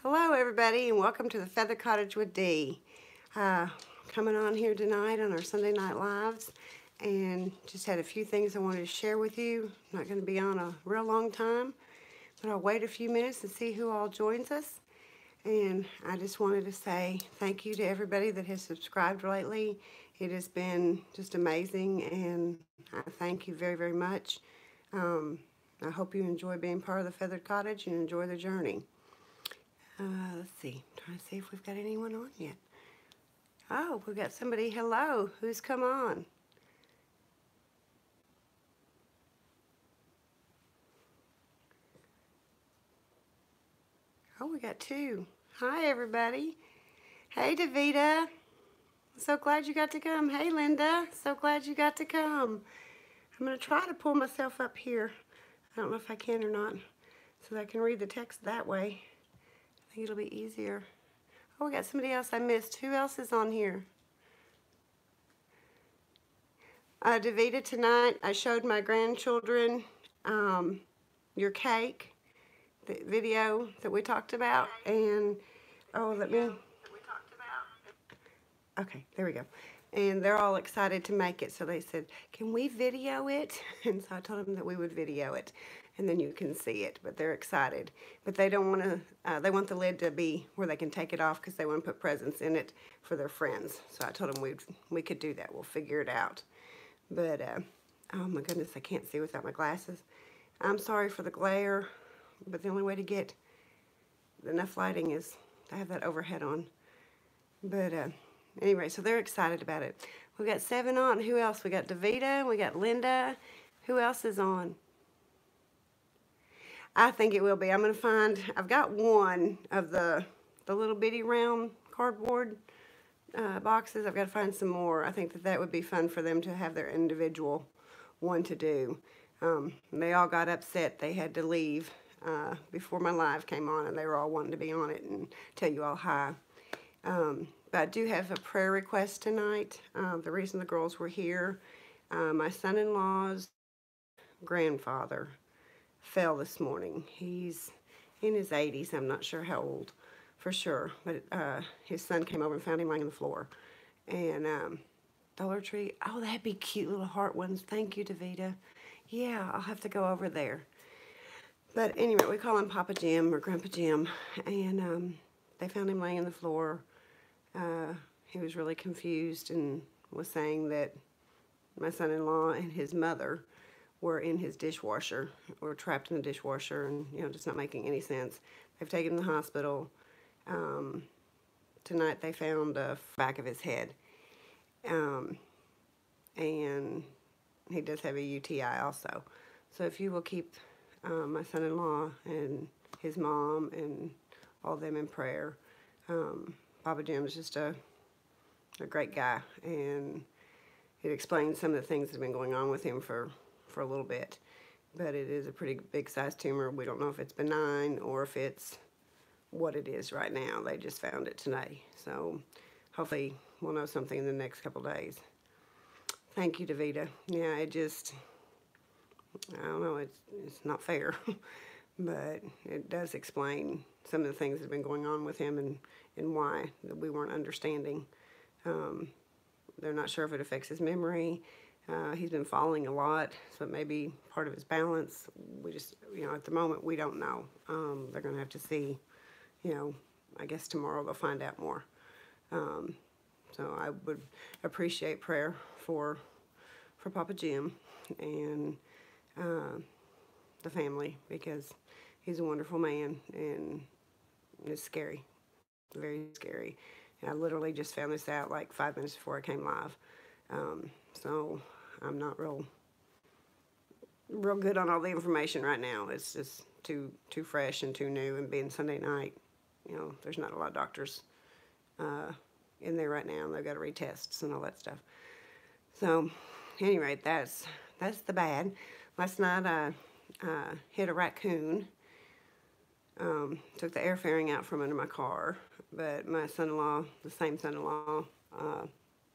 Hello everybody and welcome to the Feather Cottage with Dee. Coming on here tonight on our Sunday Night Lives, and just had a few things I wanted to share with you. Not going to be on a real long time, but I'll wait a few minutes and see who all joins us. And I just wanted to say thank you to everybody that has subscribed lately. It has been just amazing, and I thank you very, very much. I hope you enjoy being part of the Feathered Cottage and enjoy the journey. Let's see. Trying to see if we've got anyone on yet. Oh, we've got somebody. Hello. Who's come on? Oh, we got two. Hi, everybody. Hey, Davita. So glad you got to come. Hey, Linda. So glad you got to come. I'm going to try to pull myself up here. I don't know if I can or not, so that I can read the text that way. I think it'll be easier. Oh, we got somebody else I missed. Who else is on here? Davita, tonight I showed my grandchildren your cake, the video that we talked about, and okay, there we go. And they're all excited to make it, so they said, can we video it? And so I told them that we would video it, and then you can see it, but they're excited. But they don't want to, they want the lid to be where they can take it off because they want to put presents in it for their friends. So I told them we could do that. We'll figure it out. But, oh my goodness, I can't see without my glasses. I'm sorry for the glare, but the only way to get enough lighting is to have that overhead on. But, anyway, so they're excited about it. We got 7 on. Who else? We got Davita. We got Linda. Who else is on? I think it will be. I'm going to find, I've got one of the little bitty round cardboard boxes. I've got to find some more. I think that would be fun for them to have their individual one to do. They all got upset. They had to leave before my live came on, and they were all wanting to be on it and tell you all hi. But I do have a prayer request tonight. The reason the girls were here, my son-in-law's grandfather fell this morning. He's in his 80s. I'm not sure how old for sure, but his son came over and found him laying on the floor. And Dollar Tree, oh, that'd be cute little heart ones. Thank you, Davita. Yeah, I'll have to go over there. But anyway, we call him Papa Jim or Grandpa Jim, and they found him laying on the floor. He was really confused and was saying that my son-in-law and his mother were in his dishwasher, or trapped in the dishwasher, and, you know, just not making any sense. They've taken him to the hospital. Tonight they found the back of his head, and he does have a UTI also. So if you will keep my son-in-law and his mom and all them in prayer. Papa Jim is just a great guy, and it explains some of the things that have been going on with him for a little bit. But it is a pretty big size tumor. We don't know if it's benign or if it's what it is right now. They just found it today. So hopefully we'll know something in the next couple days. Thank you, Davita. Yeah, it just, I don't know, it's not fair. But it does explain some of the things that have been going on with him and why that we weren't understanding. They're not sure if it affects his memory. He's been falling a lot, so it may be part of his balance. We just, you know, at the moment, we don't know. They're going to have to see, you know, I guess tomorrow they'll find out more. So I would appreciate prayer for Papa Jim and the family, because he's a wonderful man, and it's scary, very scary. And I literally just found this out like 5 minutes before I came live. So I'm not real good on all the information right now. It's just too fresh and too new, and being Sunday night, you know, there's not a lot of doctors in there right now, and they've got to read tests and all that stuff. So anyway, that's the bad. Last night I hit a raccoon. Took the air fairing out from under my car, but my son-in-law, the same son-in-law,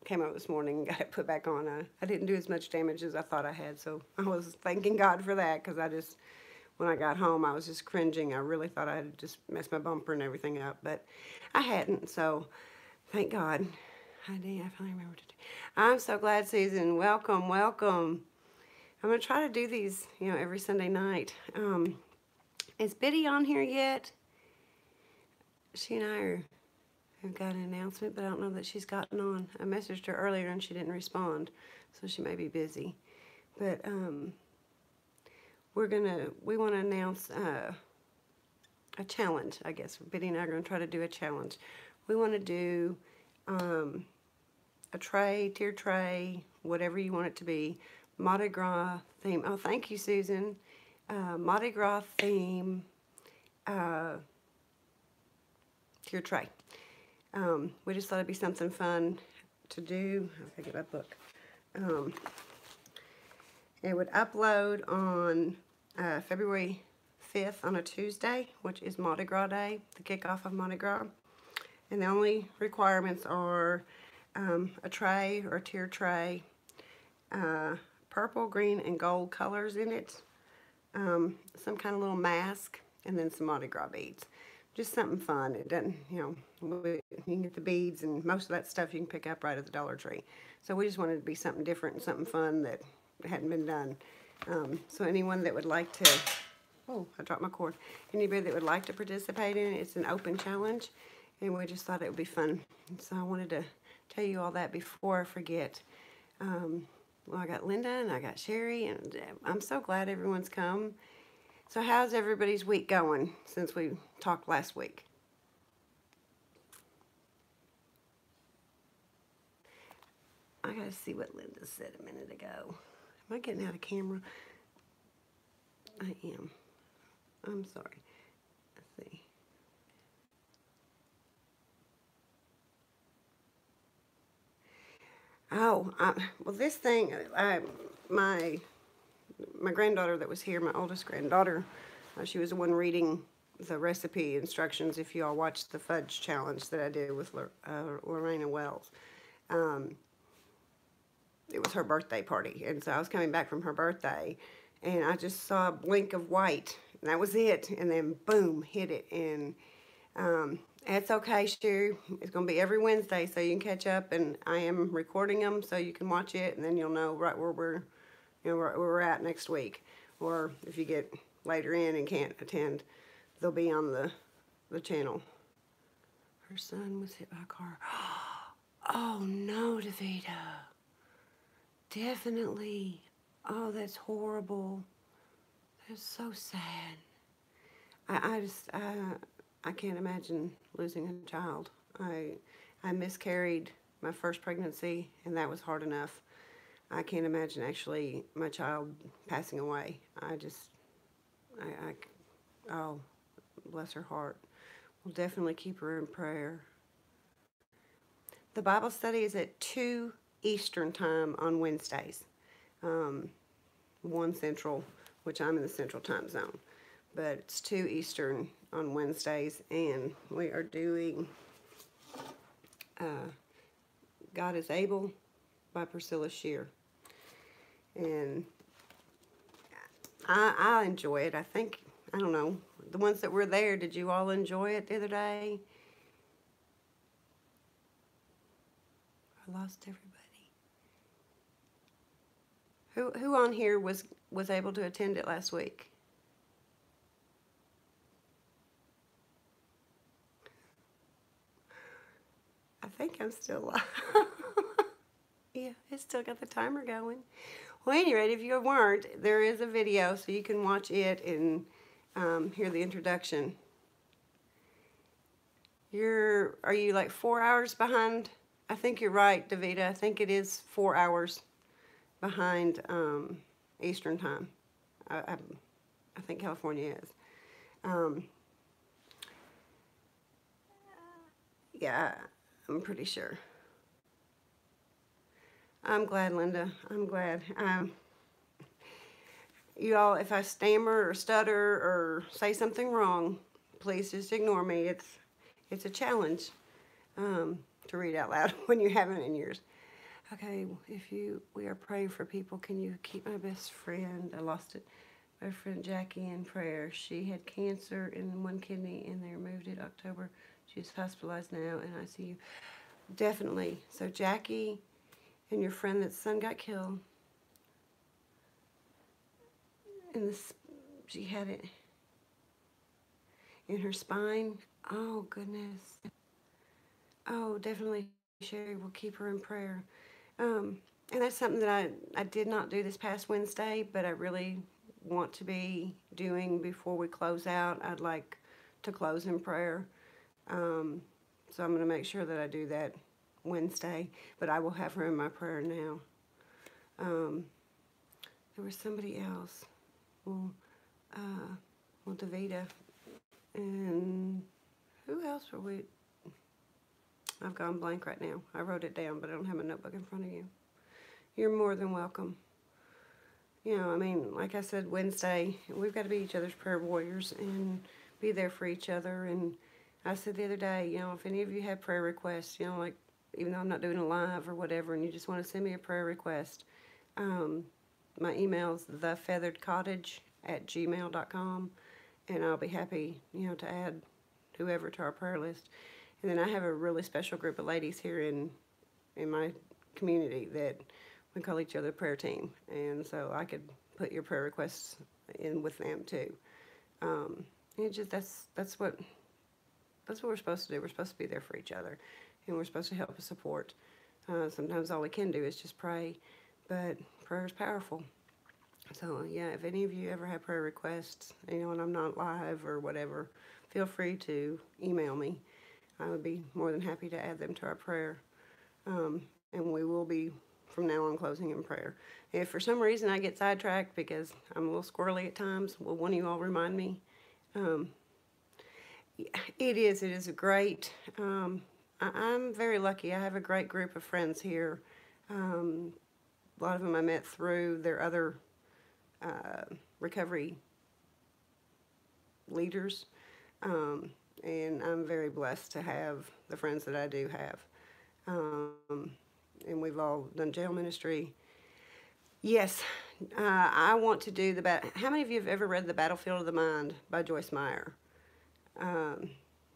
came out this morning and got it put back on. I didn't do as much damage as I thought I had, so I was thanking God for that, because I just when I got home, I was just cringing. I really thought I had just messed my bumper and everything up, but I hadn't, so thank God. I finally remembered to do. I'm so glad, Susan. Welcome, welcome. I'm going to try to do these, every Sunday night. Is Biddy on here yet? She and I have got an announcement, but I don't know that she's gotten on. I messaged her earlier and she didn't respond, so she may be busy. But we want to announce a challenge, I guess. Biddy and I are going to try to do a challenge. We want to do a tray, tier tray, whatever you want it to be, Mardi Gras theme. Oh, thank you, Susan. Mardi Gras theme tier tray. We just thought it'd be something fun to do. I'll get my book. It would upload on February 5th on a Tuesday, which is Mardi Gras Day, the kickoff of Mardi Gras. And the only requirements are a tray or a tier tray, purple, green, and gold colors in it, some kind of little mask, and then some Mardi Gras beads. Just something fun. It doesn't, you can get the beads and most of that stuff you can pick up right at the Dollar Tree. So we just wanted it to be something different and something fun that hadn't been done. So anyone that would like to, oh, I dropped my cord. Anybody that would like to participate in it, it's an open challenge, and we just thought it would be fun. So I wanted to tell you all that before I forget. Well, I got Linda and I got Sherry, and I'm so glad everyone's come. So how's everybody's week going since we talked last week? I gotta see what Linda said a minute ago. Am I getting out of camera? I am. I'm sorry. Let's see. Oh, well, this thing, my granddaughter that was here, my oldest granddaughter, she was the one reading the recipe instructions. If you all watched the fudge challenge that I did with Lorena Wells, it was her birthday party, and so I was coming back from her birthday, and I just saw a blink of white, and that was it, and then boom, hit it, and it's okay, Sherry. It's going to be every Wednesday, so you can catch up, and I am recording them so you can watch it, and then you'll know right where we're, where we're at next week. Or if you get later in and can't attend, they'll be on the channel. Her son was hit by a car. Oh no, Davida. Definitely. Oh, that's horrible. That's so sad. I can't imagine losing a child. I miscarried my first pregnancy, and that was hard enough. I can't imagine actually my child passing away. Oh, bless her heart. We'll definitely keep her in prayer. The Bible study is at 2 Eastern time on Wednesdays. 1 Central, which I'm in the Central time zone. But it's 2 Eastern on Wednesdays, and we are doing God is Able by Priscilla Shirer. And I enjoy it. I don't know, the ones that were there, did you all enjoy it the other day? I lost everybody. Who on here was able to attend it last week? I think I'm still alive. Yeah, it's still got the timer going. Well, anyway, if you weren't, there is a video, so you can watch it and hear the introduction. Are you like 4 hours behind? I think you're right, Davida. I think it is 4 hours behind Eastern time. I think California is. Yeah, I'm pretty sure. I'm glad, Linda. I'm glad. You all, if I stammer or stutter or say something wrong, please just ignore me. It's a challenge to read out loud when you haven't in years. Okay, we are praying for people. Can you keep my best friend? I lost it. our friend Jackie in prayer. She had cancer in one kidney and they removed it October. She's hospitalized now in ICU. Definitely. So Jackie and your friend that's son got killed. And this, she had it in her spine. Oh, goodness. Oh, definitely, Sherry. We'll keep her in prayer. And that's something that I did not do this past Wednesday, but I really want to be doing before we close out. I'd like to close in prayer. So I'm going to make sure that I do that Wednesday, but I will have her in my prayer now. There was somebody else. Well, Davida. And who else were we? I've gone blank right now. I wrote it down, but I don't have my notebook in front of you. You're more than welcome. You know, I mean, like I said, Wednesday, we've got to be each other's prayer warriors and be there for each other. And I said the other day, you know, if any of you have prayer requests, you know, like, even though I'm not doing a live or whatever, and you just want to send me a prayer request, my email's thefeatheredcottage@gmail.com, and I'll be happy, you know, to add whoever to our prayer list. And then I have a really special group of ladies here in my community that we call each other the prayer team, and so I could put your prayer requests in with them too. It just that's what we're supposed to do. We're supposed to be there for each other, and we're supposed to help and support. Sometimes all we can do is just pray, but prayer is powerful. So yeah, if any of you ever have prayer requests, you know, and I'm not live or whatever, feel free to email me. I would be more than happy to add them to our prayer. And we will be, from now on, closing in prayer. If for some reason I get sidetracked because I'm a little squirrely at times, will one of you all remind me? It is a great, I'm very lucky. I have a great group of friends here. A lot of them I met through their other recovery leaders. And I'm very blessed to have the friends that I do have. And we've all done jail ministry. Yes, I want to do how many of you have ever read The Battlefield of the Mind by Joyce Meyer? It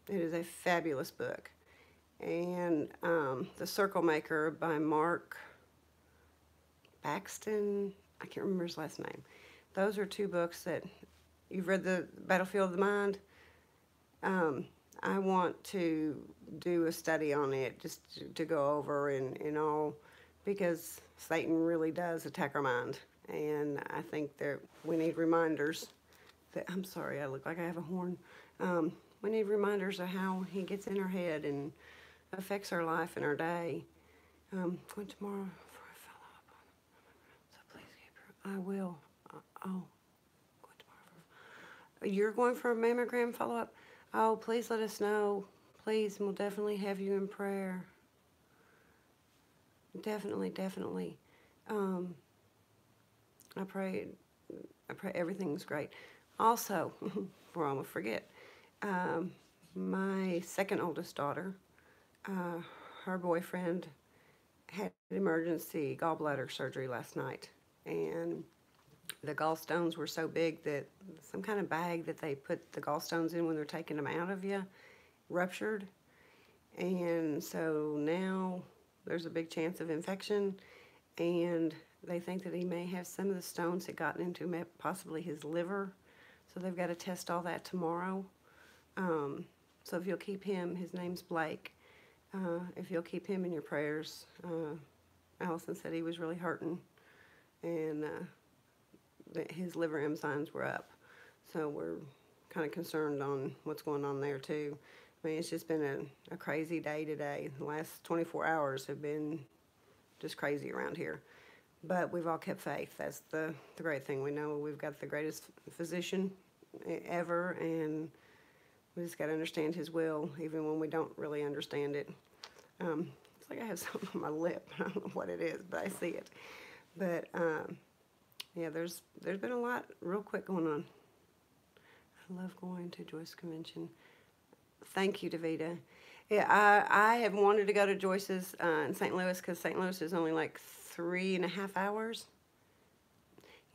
is a fabulous book. And The Circle Maker by Mark Baxton, I can't remember his last name. Those are two books that, you've read The Battlefield of the Mind? I want to do a study on it, just to go over and all, because Satan really does attack our mind. And I think that we need reminders that, I'm sorry, I look like I have a horn. We need reminders of how he gets in our head and affects our life and our day. Going tomorrow for a follow-up on it. So please keep her. I will. Going tomorrow. You're going for a mammogram follow-up? Oh, please let us know. Please, we'll definitely have you in prayer. Definitely, definitely. I pray everything's great. Also, before I almost forget, my second oldest daughter, her boyfriend had emergency gallbladder surgery last night, and the gallstones were so big that some kind of bag that they put the gallstones in when they're taking them out of you ruptured. And so now there's a big chance of infection, and they think that he may have some of the stones that gotten into possibly his liver. So they've got to test all that tomorrow. So if you'll keep him, his name's Blake, if you'll keep him in your prayers. Allison said he was really hurting, and that his liver enzymes were up. So we're kind of concerned on what's going on there too. I mean, it's just been a crazy day today. The last 24 hours have been just crazy around here. But we've all kept faith. That's the great thing. We know we've got the greatest physician ever, and we just got to understand his will, even when we don't really understand it. It's like I have something on my lip. I don't know what it is, but I see it. But yeah, there's been a lot real quick going on. I love going to Joyce Convention. Thank you, Davida. Yeah, I have wanted to go to Joyce's in St. Louis, because St. Louis is only like 3.5 hours.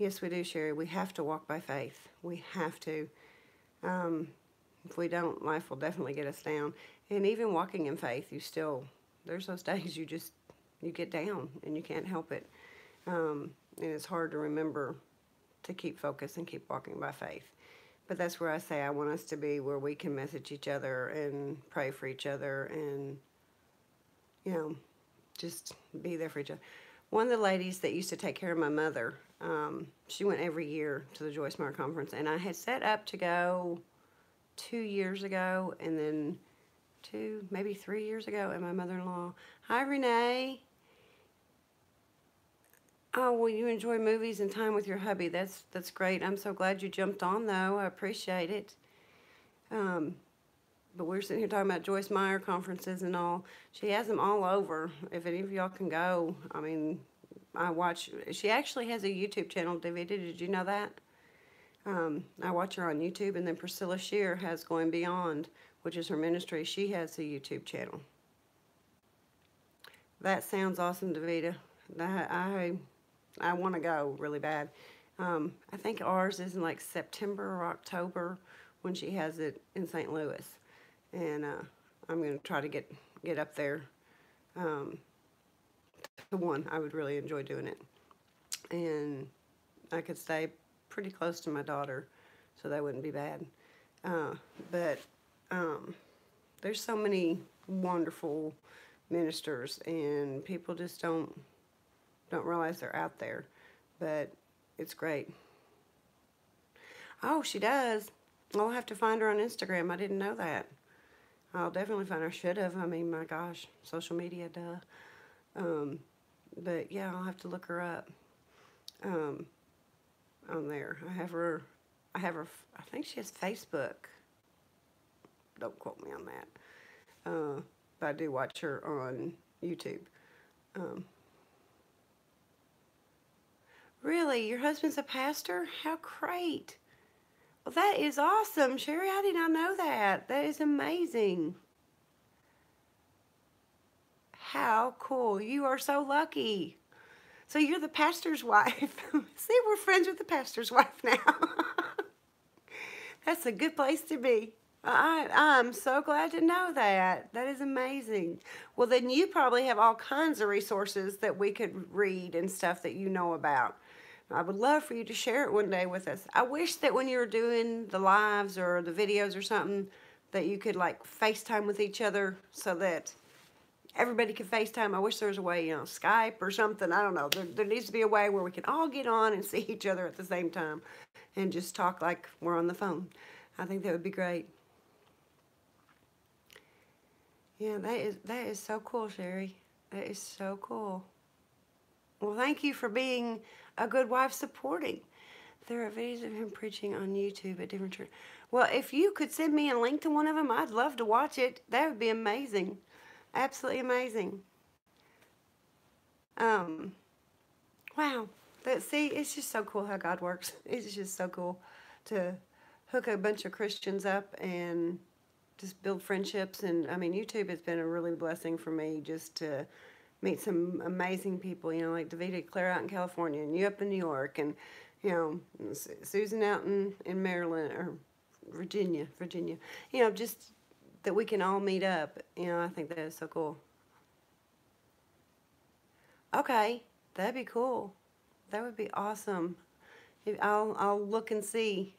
Yes, we do, Sherry. We have to walk by faith. We have to. Um, if we don't, life will definitely get us down. And even walking in faith, there's those days you get down and you can't help it. And it's hard to remember to keep focused and keep walking by faith. But that's where I say I want us to be, where we can message each other and pray for each other and, just be there for each other. One of the ladies that used to take care of my mother, she went every year to the Joyce Meyer Conference, and I had set up to go 2 years ago, and then maybe 3 years ago, and my mother-in-law, hi, Renee. Oh, well, you enjoy movies and time with your hubby. That's great. I'm so glad you jumped on, though. I appreciate it. But we're sitting here talking about Joyce Meyer conferences and all. She has them all over. If any of y'all can go, I mean, she actually has a YouTube channel, Davida. Did you know that? I watch her on YouTube, and then Priscilla Shear has Going Beyond, which is her ministry. She has a YouTube channel. That sounds awesome, Davida. I want to go really bad. I think ours is in like September or October when she has it in St. Louis. And I'm going to try to get up there to one. I would really enjoy doing it. And I could stay pretty close to my daughter, so that wouldn't be bad. But there's so many wonderful ministers, and people just don't realize they're out there. But it's great. Oh, she does. I'll have to find her on Instagram. I didn't know that. I'll definitely find her. Should have. I mean, my gosh, social media, duh. But yeah, I'll have to look her up. On there, I have her. I think she has Facebook. Don't quote me on that. But I do watch her on YouTube. Really, your husband's a pastor? How great! Well, that is awesome, Sherry. I did not know that. That is amazing. How cool. You are so lucky. So you're the pastor's wife. See, we're friends with the pastor's wife now. That's a good place to be. I'm so glad to know that. That is amazing. Well, then you probably have all kinds of resources that we could read and stuff that you know about. I would love for you to share it one day with us. I wish that when you're doing the lives or the videos or something, that you could like FaceTime with each other so that everybody could FaceTime. I wish there was a way, Skype or something. I don't know. There needs to be a way where we can all get on and see each other at the same time and just talk like we're on the phone. I think that would be great. Yeah, that is so cool, Sherry. That is so cool. Well, thank you for being a good wife supporting. There are videos of him preaching on YouTube at different churches. Well, if you could send me a link to one of them, I'd love to watch it. That would be amazing. Absolutely amazing. Wow. See, it's just so cool how God works. It's just so cool to hook a bunch of Christians up and just build friendships. And I mean, YouTube has been a really blessing for me just to meet some amazing people, like Davida, Claire out in California, and you up in New York, and, Susan out in Maryland, or Virginia, just that we can all meet up. I think that is so cool. Okay, that'd be cool. That would be awesome. I'll look and see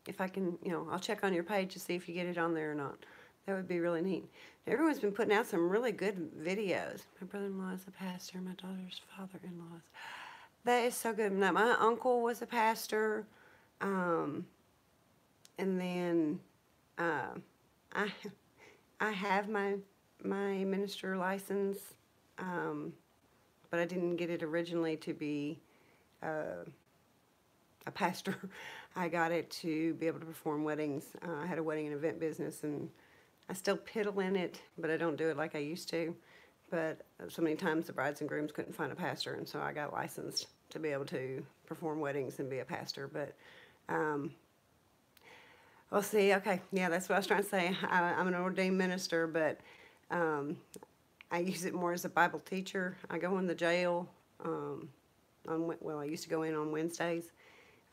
if I can, I'll check on your page to see if you get it on there or not. That would be really neat. Everyone's been putting out some really good videos. My brother-in-law is a pastor. My daughter's father-in-law is. That is so good. Now, my uncle was a pastor. And then I have my minister license, but I didn't get it originally to be a pastor. I got it to be able to perform weddings. I had a wedding and event business, and I still piddle in it, but I don't do it like I used to. But so many times the brides and grooms couldn't find a pastor, and so I got licensed to be able to perform weddings and be a pastor. But we'll see. Okay, yeah, that's what I was trying to say. I'm an ordained minister, but I use it more as a Bible teacher. I go in the jail well, I used to go in on Wednesdays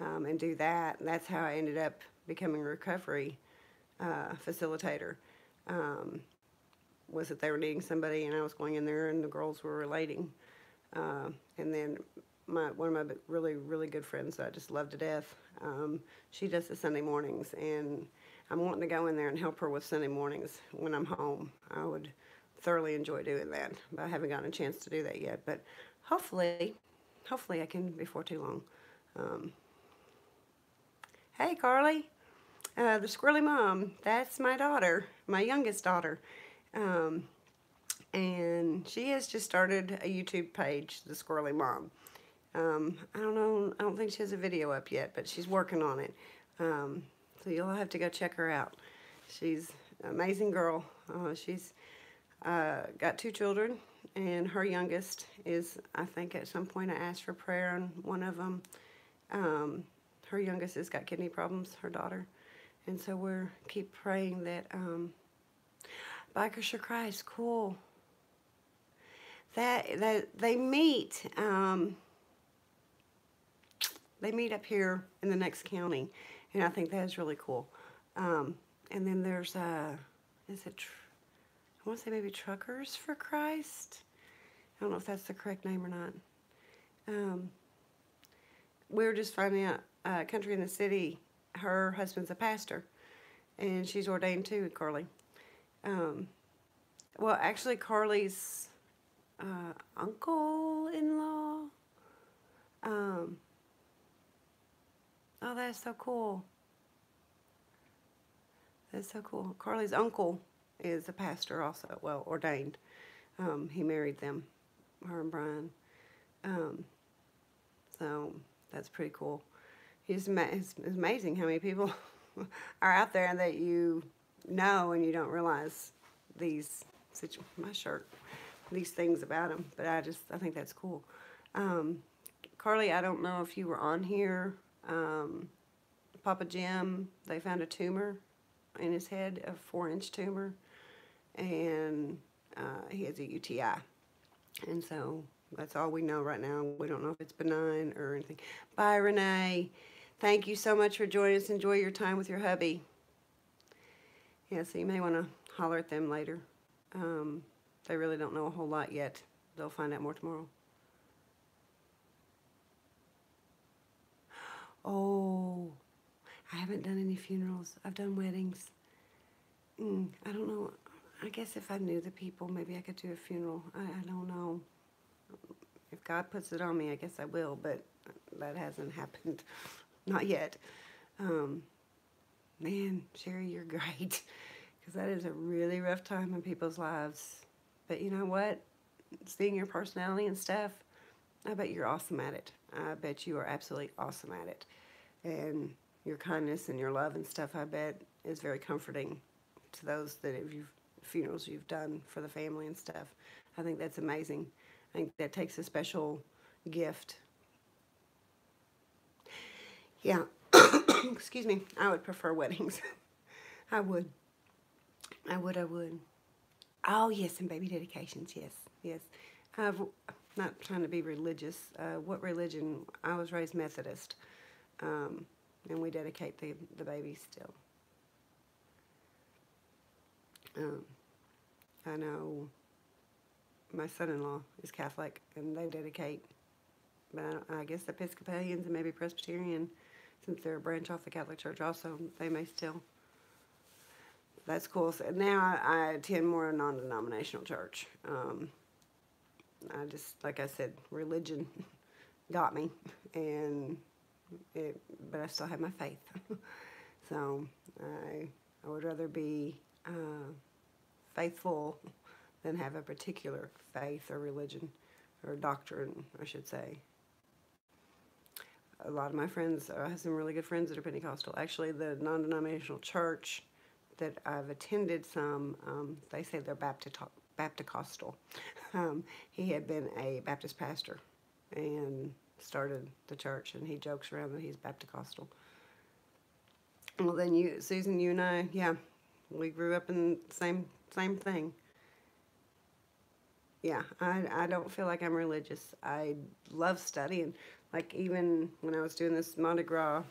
and do that. And that's how I ended up becoming a recovery facilitator. Was that they were needing somebody, and I was going in there, and the girls were relating. And then one of my really, really good friends that I just love to death, she does the Sunday mornings, and I'm wanting to go in there and help her with Sunday mornings when I'm home. I would thoroughly enjoy doing that, but I haven't gotten a chance to do that yet. But hopefully I can before too long. Hey, Carly, the squirrely mom. That's my daughter, my youngest daughter. And she has just started a YouTube page, The Squirrely Mom. I don't know, I don't think she has a video up yet, but she's working on it. So you'll have to go check her out. She's an amazing girl. She's got 2 children, and her youngest is, I think at some point I asked for prayer on one of them. Her youngest has got kidney problems, her daughter. And so we're keep praying that, Bikers for Christ, cool. That they meet up here in the next county, and I think that is really cool. And then there's is it? I want to say maybe Truckers for Christ. I don't know if that's the correct name or not. We were just finding out, Country in the City, her husband's a pastor, and she's ordained too, Carly. Well, actually, Carly's uncle-in-law. Oh, that's so cool. That's so cool. Carly's uncle is a pastor also, well, ordained. He married them, her and Brian. So that's pretty cool. It's amazing how many people are out there that you know and you don't realize these things about them. But I think that's cool. Carly, I don't know if you were on here. Papa Jim, they found a tumor in his head, a 4-inch tumor, and he has a UTI. And so that's all we know right now. We don't know if it's benign or anything. Bye, Renee. Thank you so much for joining us. Enjoy your time with your hubby. Yeah, so you may want to holler at them later. They really don't know a whole lot yet. They'll find out more tomorrow. Oh, I haven't done any funerals. I've done weddings. I don't know. I guess if I knew the people, maybe I could do a funeral. I don't know. If God puts it on me, I guess I will, but that hasn't happened. Not yet. Man, Sherry, you're great. Because that is a really rough time in people's lives. But you know what? Seeing your personality and stuff, I bet you're awesome at it. I bet you are absolutely awesome at it. And your kindness and your love and stuff, I bet, is very comforting to those funerals you've done for the family and stuff. I think that's amazing. I think that takes a special gift. Yeah. Excuse me. I would prefer weddings. I would. Oh, yes, and baby dedications, yes. I'm not trying to be religious. What religion? I was raised Methodist, and we dedicate the babies still. I know my son-in-law is Catholic, and they dedicate, but I guess Episcopalians and maybe Presbyterian, since they're a branch off the Catholic Church also, they may still. That's cool. So now I attend more a non-denominational church. I just, like I said, religion got me, but I still have my faith. So I would rather be faithful than have a particular faith or religion or doctrine, I should say. A lot of my friends, I have some really good friends that are Pentecostal. Actually, the non-denominational church that I've attended they say they're Baptist-costal. He had been a Baptist pastor and started the church, and he jokes around that he's Baptist-costal. Well, then Susan, you and I, yeah, we grew up in the same thing. Yeah, I don't feel like I'm religious. I love studying. Like even when I was doing this Mardi Gras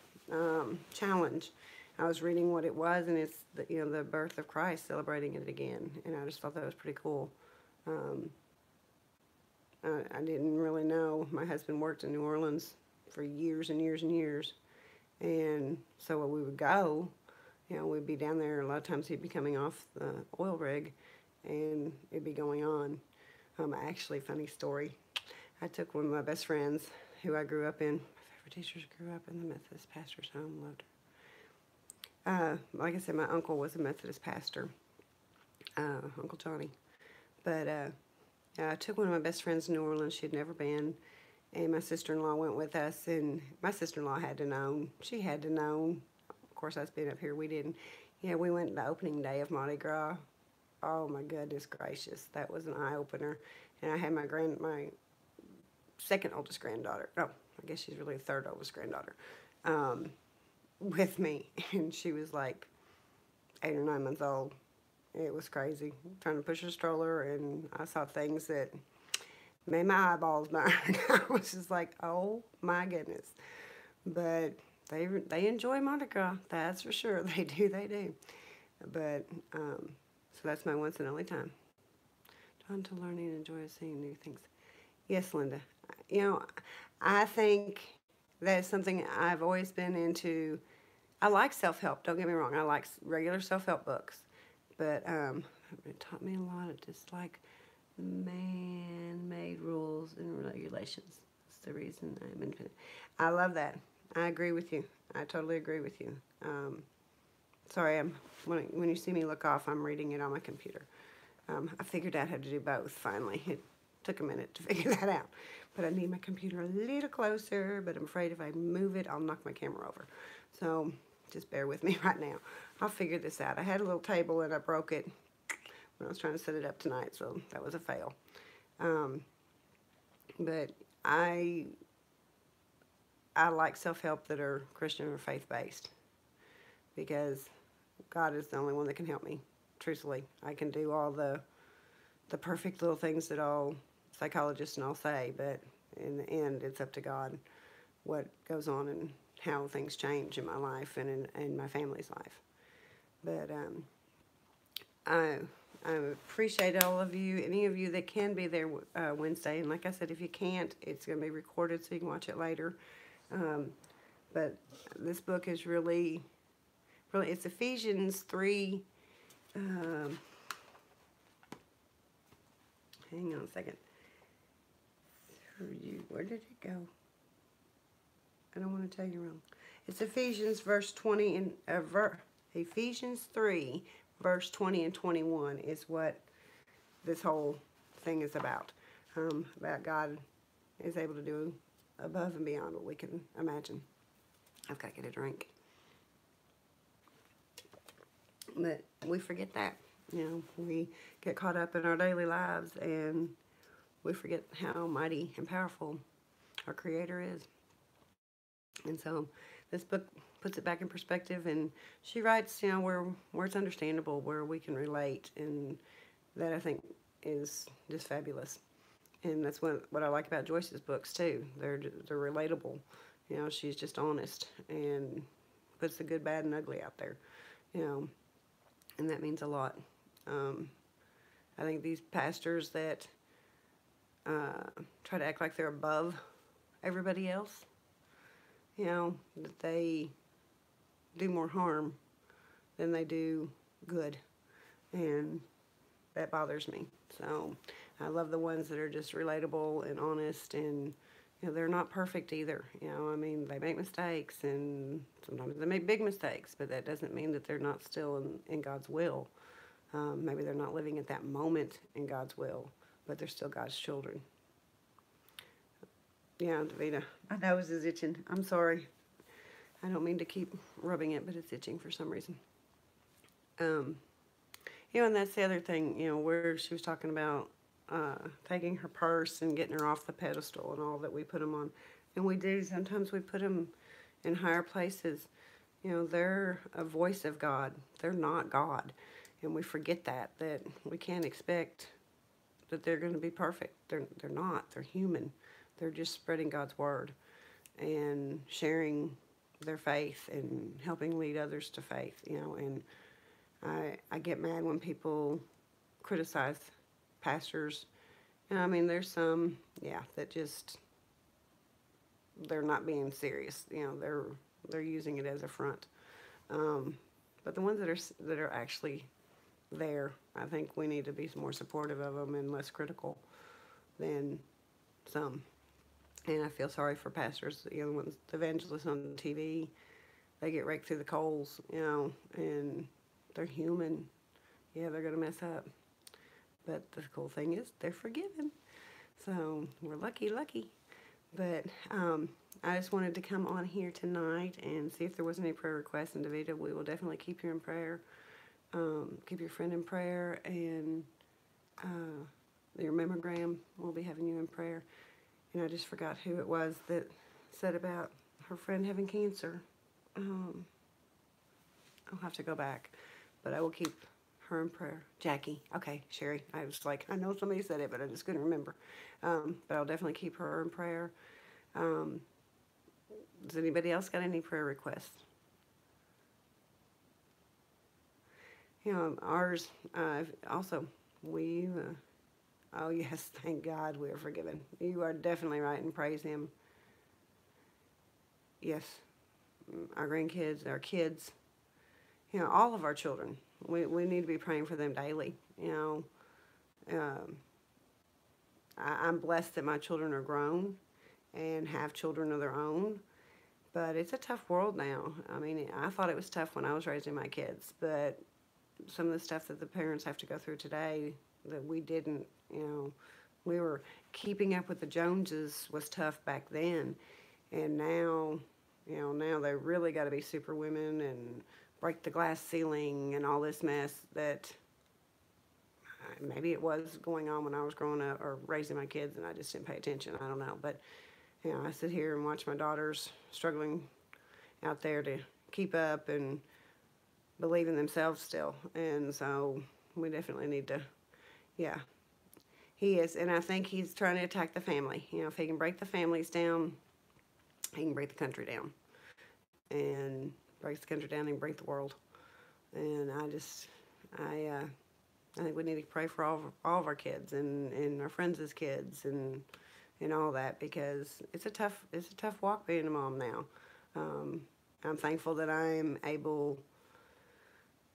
challenge, I was reading what it was, and it's the birth of Christ, celebrating it again, and I just thought that was pretty cool. Um, I didn't really know. My husband worked in New Orleans for years and years and years, and so when we would go, we'd be down there. A lot of times he'd be coming off the oil rig, and it'd be going on. Actually, funny story. I took one of my best friends who I grew up in. My favorite teachers grew up in the Methodist pastor's home. Loved her. Like I said, my uncle was a Methodist pastor, Uncle Johnny. But I took one of my best friends to New Orleans. She'd never been. And my sister-in-law went with us. And my sister-in-law had to know. She had to know. Of course, us being up here, we didn't. Yeah, we went the opening day of Mardi Gras. Oh, my goodness gracious. That was an eye-opener. And I had my second oldest granddaughter. No, I guess she's really the third oldest granddaughter. With me. And she was like 8 or 9 months old. It was crazy. Trying to push a stroller, and I saw things that made my eyeballs burn. I was just like, oh my goodness. But they enjoy Mardi Gras, that's for sure. They do. But so that's my once and only time. Drawn to learning and enjoy seeing new things. Yes, Linda. I think that's something I've always been into. I like self-help. Don't get me wrong. I like regular self-help books. But it taught me a lot of just like man-made rules and regulations. That's the reason I'm infinite. I love that. I agree with you. I totally agree with you. Sorry, when you see me look off, I'm reading it on my computer. I figured out how to do both finally. It took a minute to figure that out. But I need my computer a little closer, but I'm afraid if I move it, I'll knock my camera over. So just bear with me right now. I'll figure this out. I had a little table and I broke it when I was trying to set it up tonight, so that was a fail. But I like self-help that are Christian or faith-based, because God is the only one that can help me, truthfully. I can do all the perfect little things that all psychologists and all say, but in the end, it's up to God what goes on and how things change in my life and in my family's life. But I appreciate all of you, any of you that can be there Wednesday. And like I said, if you can't, it's going to be recorded so you can watch it later. But this book is really, it's Ephesians 3. Hang on a second. Where did it go? I don't want to tell you wrong. It's Ephesians verse 20 and Ephesians 3 verse 20 and 21 is what this whole thing is about. About God is able to do above and beyond what we can imagine. I've got to get a drink. But we forget that. We get caught up in our daily lives and we forget how mighty and powerful our Creator is. And so this book puts it back in perspective, and she writes, where it's understandable, where we can relate, and that I think is just fabulous. And that's what I like about Joyce's books too. They're relatable. She's just honest and puts the good, bad, and ugly out there. And that means a lot. I think these pastors that try to act like they're above everybody else, that they do more harm than they do good, and that bothers me. So I love the ones that are just relatable and honest, and they're not perfect either. They make mistakes, and sometimes they make big mistakes, but that doesn't mean that they're not still in God's will. Maybe they're not living at that moment in God's will, but they're still God's children. Yeah, Davida, my nose is itching. I'm sorry. I don't mean to keep rubbing it, but it's itching for some reason. And that's the other thing, where she was talking about taking her purse and getting her off the pedestal and all that we put them on. And we do. Sometimes we put them in higher places. They're a voice of God. They're not God. And we forget that we can't expect that they're going to be perfect. They're not. They're human. They're just spreading God's word and sharing their faith and helping lead others to faith, you know. And I get mad when people criticize pastors. And I mean, there's some, yeah, that just, they're not being serious. You know, they're using it as a front. Um, but the ones that are actually there, I think we need to be more supportive of them and less critical than some. And I feel sorry for pastors, you know, the ones, the evangelists on TV, they get raked through the coals, you know, and they're human. Yeah, they're going to mess up. But the cool thing is they're forgiven. So we're lucky. But I just wanted to come on here tonight and see if there was any prayer requests. And Davida, we will definitely keep you in prayer. Keep your friend in prayer. And your mammogram, we'll be having you in prayer. And I just forgot who it was that said about her friend having cancer. I'll have to go back. But I will keep her in prayer. Jackie. Okay, Sherry. I was like, I know somebody said it, but I just couldn't remember. But I'll definitely keep her in prayer. Does anybody else got any prayer requests? You know, ours, also, we, oh yes, thank God we are forgiven. You are definitely right, and praise Him. Yes, our grandkids, our kids, you know, all of our children. We need to be praying for them daily, you know. I'm blessed that my children are grown and have children of their own, but it's a tough world now. I mean, I thought it was tough when I was raising my kids, but some of the stuff that the parents have to go through today that we didn't, you know, we were keeping up with the Joneses was tough back then, and now, you know, now they really got to be super women and break the glass ceiling and all this mess that maybe it was going on when I was growing up or raising my kids and I just didn't pay attention. I don't know. But, you know, I sit here and watch my daughters struggling out there to keep up and believe in themselves still. And so we definitely need to, yeah. He is, and I think he's trying to attack the family. You know, if he can break the families down, he can break the country down. And breaks the country down, he can break the world. And I think we need to pray for all of our kids and our friends' kids and all that, because it's a tough walk being a mom now. I'm thankful that I am able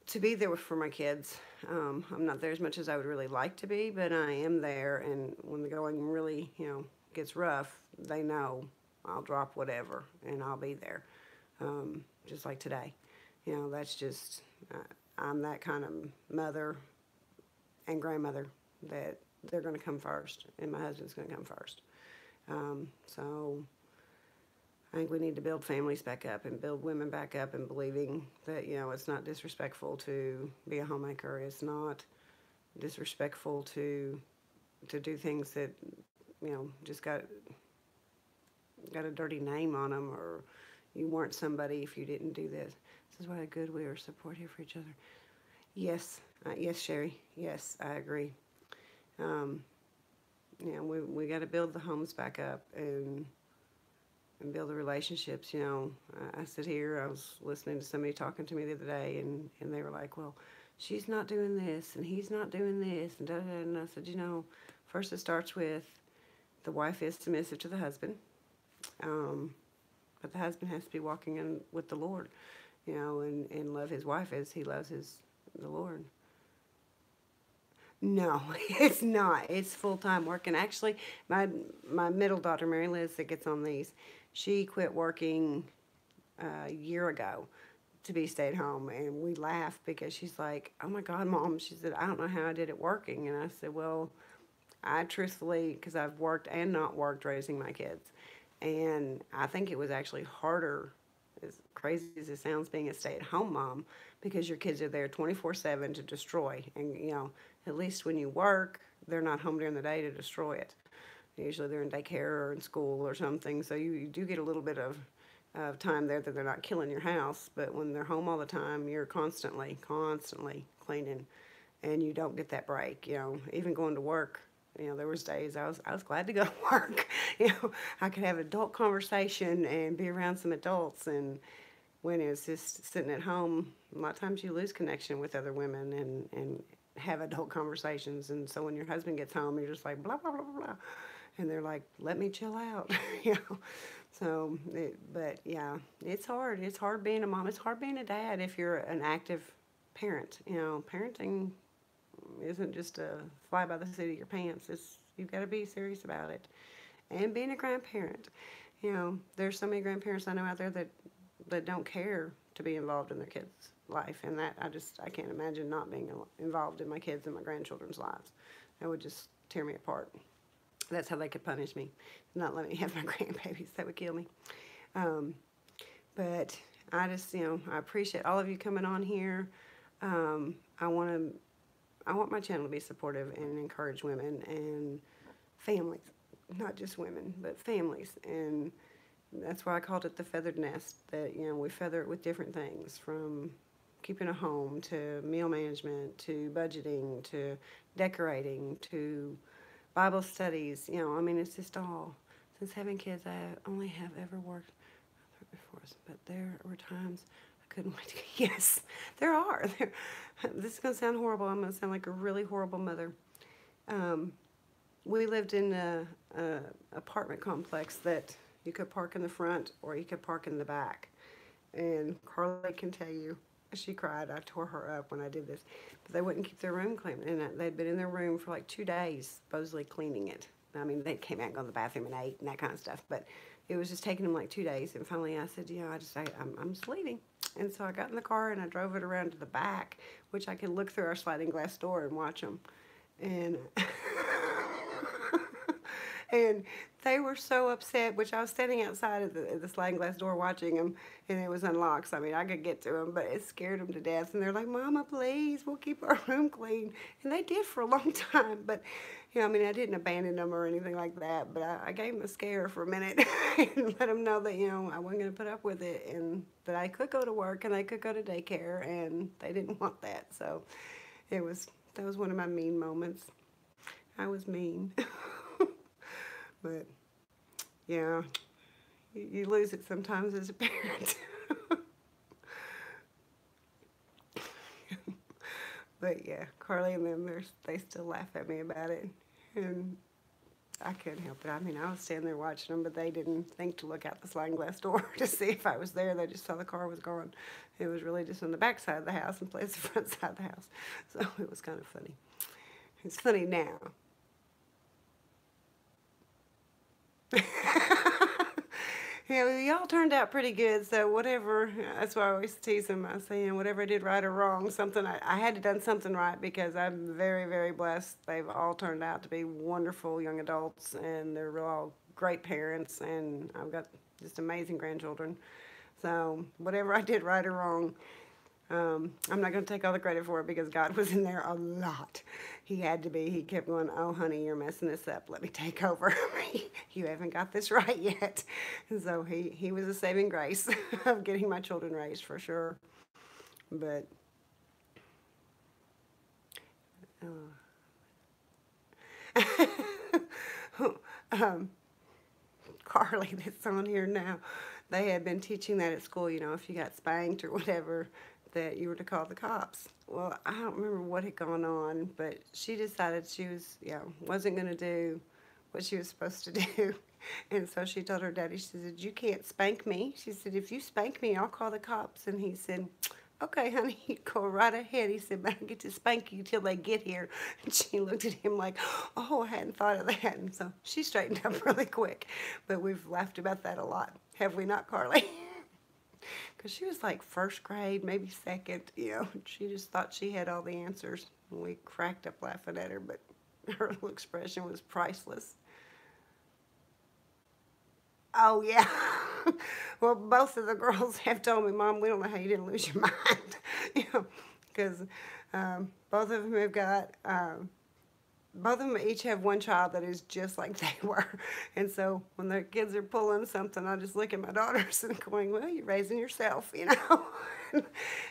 to be there for my kids. I'm not there as much as I would really like to be, but I am there. And when the going really, you know, gets rough, they know I'll drop whatever and I'll be there. Just like today, you know, that's just I'm that kind of mother and grandmother that they're going to come first, and my husband's going to come first. So I think we need to build families back up and build women back up and believing that, you know, it's not disrespectful to be a homemaker. It's not disrespectful to do things that, you know, just got a dirty name on them, or you weren't somebody if you didn't do this. This is why good we are supportive for each other. Yes, yes, Sherry. Yes, I agree. You know, we got to build the homes back up and build the relationships. You know, I sit here. I was listening to somebody talking to me the other day, and they were like, "Well, she's not doing this, and he's not doing this," and da da. And I said, you know, first it starts with the wife is submissive to the husband, but the husband has to be walking in with the Lord, you know, and love his wife as he loves the Lord. No, it's not. It's full-time work. And actually, my middle daughter, Mary Liz, that gets on these, she quit working a year ago to be stay at home. And we laugh because she's like, oh my God, Mom. She said, I don't know how I did it working. And I said, well, I truthfully, because I've worked and not worked raising my kids. And I think it was actually harder, as crazy as it sounds, being a stay-at-home mom, because your kids are there 24/7 to destroy. And, you know, at least when you work, they're not home during the day to destroy it. Usually they're in daycare or in school or something, so you do get a little bit of time there that they're not killing your house. But when they're home all the time, you're constantly cleaning, and you don't get that break. You know, even going to work You know, there was days I was glad to go to work. You know, I could have adult conversation and be around some adults. And when it was just sitting at home, a lot of times you lose connection with other women and have adult conversations. And so when your husband gets home, you're just like blah blah blah blah, blah. And they're like, "Let me chill out," you know. So, but yeah, it's hard. It's hard being a mom. It's hard being a dad if you're an active parent. You know, parenting isn't just a fly by the seat of your pants. It's you've got to be serious about it. And being a grandparent, you know, there's so many grandparents I know out there that don't care to be involved in their kids' life, and that I can't imagine not being involved in my kids and my grandchildren's lives. That would just tear me apart. That's how they could punish me, not let me have my grandbabies. That would kill me. Um, but I just, you know, I appreciate all of you coming on here. I want my channel to be supportive and encourage women and families, not just women, but families. And that's why I called it the feathered nest, that, you know, we feather it with different things, from keeping a home to meal management to budgeting to decorating to Bible studies. You know, I mean, it's just all. Since having kids, I only have ever worked before, but there were times I couldn't wait to. Yes, there are. This is going to sound horrible. I'm going to sound like a really horrible mother. We lived in a apartment complex that you could park in the front or you could park in the back. And Carly can tell you, she cried. I tore her up when I did this. But they wouldn't keep their room clean. And they'd been in their room for like 2 days, supposedly cleaning it. I mean, they came out and go to the bathroom and ate and that kind of stuff. But it was just taking them like 2 days. And finally I said, you know, I'm just leaving. And so I got in the car and I drove it around to the back, which I could look through our sliding glass door and watch them. And and they were so upset, which I was standing outside of the sliding glass door watching them, and it was unlocked. So, I mean, I could get to them, but it scared them to death. And they're like, "Mama, please, we'll keep our room clean." And they did for a long time. But, you know, I mean, I didn't abandon them or anything like that. But I gave them a scare for a minute and let them know that, you know, I wasn't going to put up with it, and that I could go to work and I could go to daycare, and they didn't want that. So that was one of my mean moments. I was mean. But, yeah, you lose it sometimes as a parent. But, yeah, Carly and them, they still laugh at me about it. And I couldn't help it. I mean, I was standing there watching them, but they didn't think to look out the sliding glass door to see if I was there. They just saw the car was gone. It was really just on the back side of the house and plays the front side of the house. So it was kind of funny. It's funny now. Yeah, y'all turned out pretty good, so whatever, that's why I always tease them. I say, you know, whatever I did right or wrong, I had to done something right, because I'm very, very blessed. They've all turned out to be wonderful young adults, and they're all great parents, and I've got just amazing grandchildren. So whatever I did right or wrong, I'm not going to take all the credit for it, because God was in there a lot. He had to be. He kept going, "Oh, honey, you're messing this up. Let me take over. You haven't got this right yet." And so he was a saving grace of getting my children raised, for sure. But Carly, that's on here now, they had been teaching that at school, you know, if you got spanked or whatever, that you were to call the cops. Well, I don't remember what had gone on, but she decided she was, you know, wasn't going to do what she was supposed to do. And so she told her daddy, she said, "You can't spank me." She said, "If you spank me, I'll call the cops." And he said, "Okay, honey, you go right ahead." He said, "But I get to spank you till they get here." And she looked at him like, "Oh, I hadn't thought of that." And so she straightened up really quick. But we've laughed about that a lot. Have we not, Carly? Because she was like first grade, maybe second, you know. She just thought she had all the answers. And we cracked up laughing at her, but her little expression was priceless. Oh, yeah. Well, both of the girls have told me, "Mom, we don't know how you didn't lose your mind." You know, because both of them have got, both of them each have one child that is just like they were. And so when their kids are pulling something, I just look at my daughters and going, "Well, you're raising yourself," you know.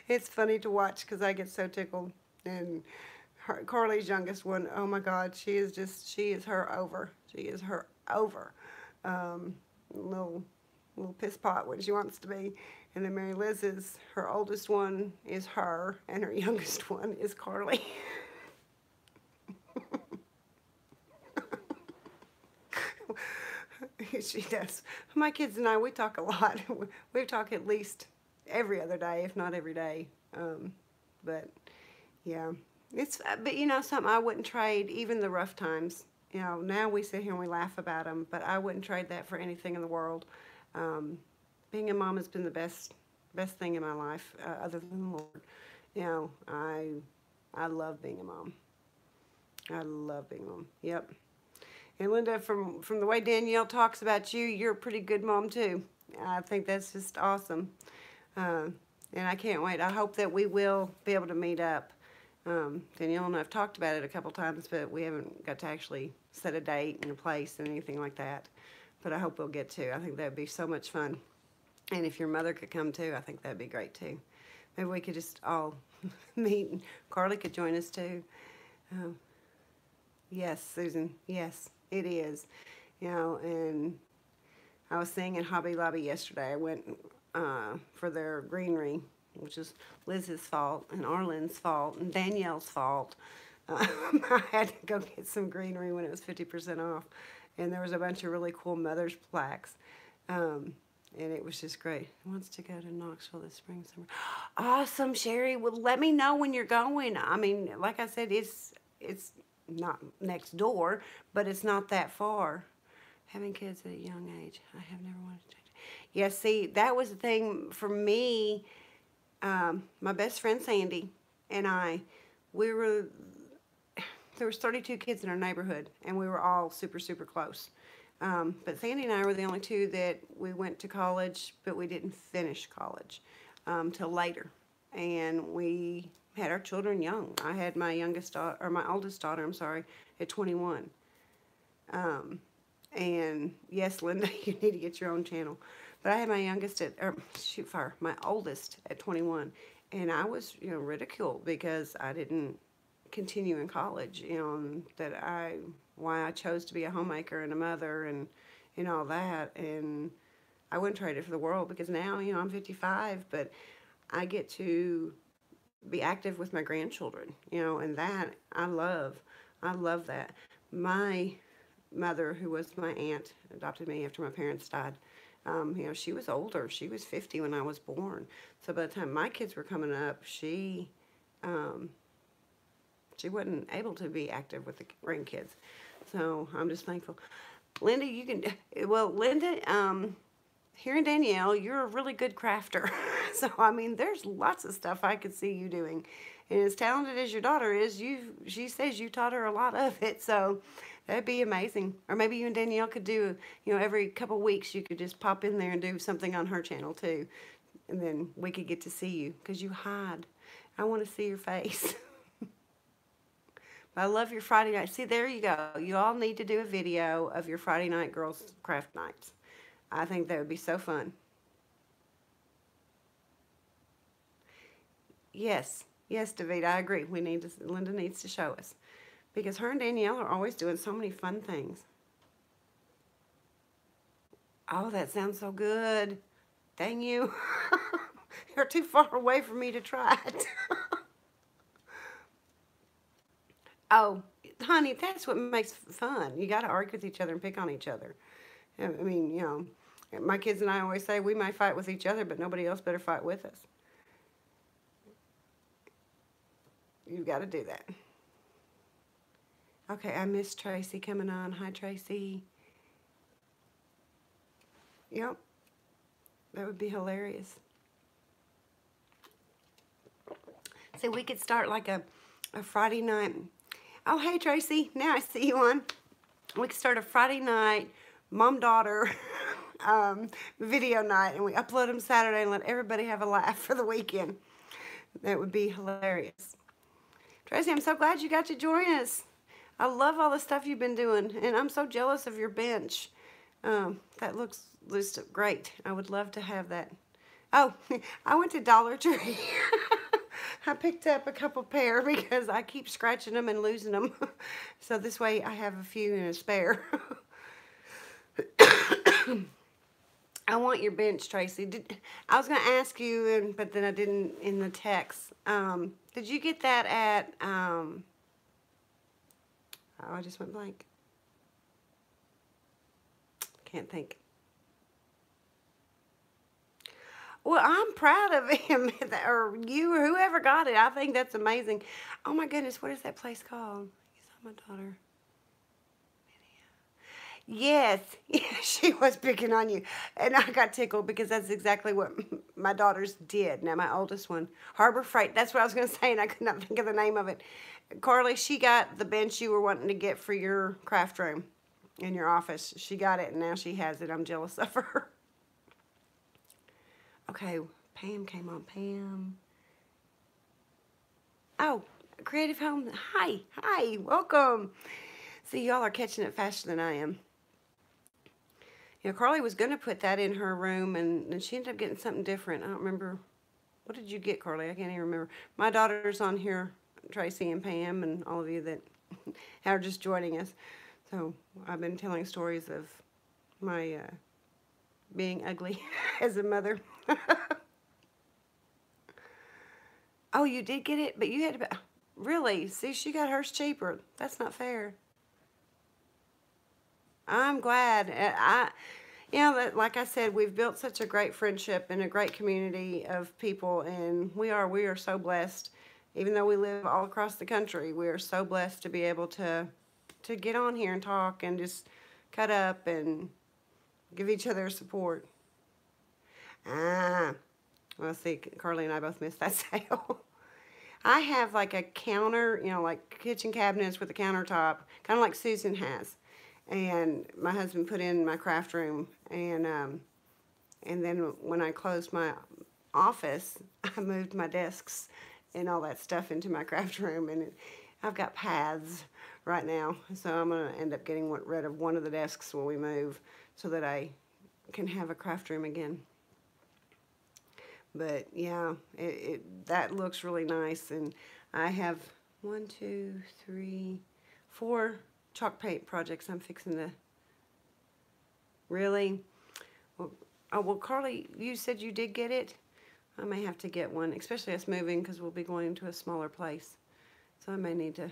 It's funny to watch, because I get so tickled. And Carly's youngest one, oh my God, she is her over. She is her over. Little piss pot when she wants to be. And then Mary Liz's, her oldest one is her, and her youngest one is Carly. She does. My kids and I, we talk a lot. We talk at least every other day, if not every day. But yeah, but you know, something I wouldn't trade, even the rough times. You know, now we sit here and we laugh about them, but I wouldn't trade that for anything in the world. Being a mom has been the best thing in my life, other than the Lord. You know, I love being a mom. I love being a mom. Yep. And Linda, from the way Danielle talks about you, you're a pretty good mom too. I think that's just awesome. And I can't wait. I hope that we will be able to meet up. Danielle and I have talked about it a couple times, but we haven't got to actually set a date and a place and anything like that. But I hope we'll get to. I think that would be so much fun. And if your mother could come too, I think that'd be great too. Maybe we could just all meet, and Carly could join us too. Yes, Susan, yes, it is. You know, and I was saying in Hobby Lobby yesterday, I went for their greenery, which is Liz's fault and Arlen's fault and Danielle's fault. I had to go get some greenery when it was 50% off. And there was a bunch of really cool mother's plaques. And it was just great. He wants to go to Knoxville this spring, summer. Awesome, Sherry. Well, let me know when you're going. I mean, like I said, it's not next door, but it's not that far. Having kids at a young age, I have never wanted to change it. Yeah, see, that was the thing for me. My best friend Sandy and I, there was 32 kids in our neighborhood, and we were all super, super close. But Sandy and I were the only two that we went to college, but we didn't finish college till later. And we had our children young. I had my oldest daughter, I'm sorry, at 21. And yes, Linda, you need to get your own channel. But I had my oldest at 21. And I was, you know, ridiculed because I didn't continue in college, you know, and why I chose to be a homemaker and a mother and all that. And I wouldn't trade it for the world, because now, you know, I'm 55, but I get to be active with my grandchildren, you know, and that I love that. My mother, who was my aunt, adopted me after my parents died. You know, she was older. She was 50 when I was born. So by the time my kids were coming up, she wasn't able to be active with the grandkids. So I'm just thankful. Linda, Linda, hearing Danielle, you're a really good crafter. So, I mean, there's lots of stuff I could see you doing. And as talented as your daughter is, she says you taught her a lot of it. So that'd be amazing. Or maybe you and Danielle could do, you know, every couple weeks you could just pop in there and do something on her channel too. And then we could get to see you, because you hide. I want to see your face. I love your Friday night. See, there you go. You all need to do a video of your Friday night girls craft nights. I think that would be so fun. Yes, David, I agree. Linda needs to show us, because her and Danielle are always doing so many fun things. Oh, that sounds so good. Dang you. You're too far away for me to try it. Oh, honey, that's what makes fun. You got to argue with each other and pick on each other. I mean, you know, my kids and I always say we may fight with each other, but nobody else better fight with us. You've got to do that. Okay, I miss Tracy coming on. Hi, Tracy. Yep, that would be hilarious. So we could start like a Friday night. Oh, hey, Tracy. Now I see you on. We could start a Friday night mom-daughter video night, and we upload them Saturday and let everybody have a laugh for the weekend. That would be hilarious. Tracy, I'm so glad you got to join us. I love all the stuff you've been doing, and I'm so jealous of your bench. That looks great. I would love to have that. Oh, I went to Dollar Tree. I picked up a couple pair because I keep scratching them and losing them. So this way I have a few in a spare. I want your bench, Tracy. I was going to ask you, but then I didn't in the text. Did you get that at, oh, I just went blank. Can't think. Well, I'm proud of him, or you, or whoever got it. I think that's amazing. Oh my goodness, what is that place called? You saw my daughter. Yes, she was picking on you. And I got tickled because that's exactly what my daughters did. Now, my oldest one, Harbor Freight, that's what I was going to say, and I could not think of the name of it. Carly, she got the bench you were wanting to get for your craft room in your office. She got it, and now she has it. I'm jealous of her. Okay, Pam came on. Pam. Oh, Creative Home. Hi, welcome. See, y'all are catching it faster than I am. You know, Carly was going to put that in her room, and she ended up getting something different. I don't remember. What did you get, Carly? I can't even remember. My daughter's on here, Tracy and Pam, and all of you that are just joining us. So I've been telling stories of my being ugly as a mother. Oh, you did get it? But you had to... Really? See, she got hers cheaper. That's not fair. I'm glad. You know, like I said, we've built such a great friendship and a great community of people, and we are so blessed. Even though we live all across the country, we are so blessed to be able to get on here and talk and just cut up and give each other support. Well, see, Carly and I both missed that sale. I have like a counter, you know, like kitchen cabinets with a countertop, kind of like Susan has. And my husband put in my craft room, and then when I closed my office, I moved my desks and all that stuff into my craft room, and I've got paths right now, so I'm going to end up getting rid of one of the desks when we move so that I can have a craft room again. But yeah, that looks really nice, and I have 1, 2, 3, 4 chalk paint projects I'm fixing to... Really? Well, oh, well, Carly, you said you did get it? I may have to get one, especially us moving, because we'll be going to a smaller place. So I may need to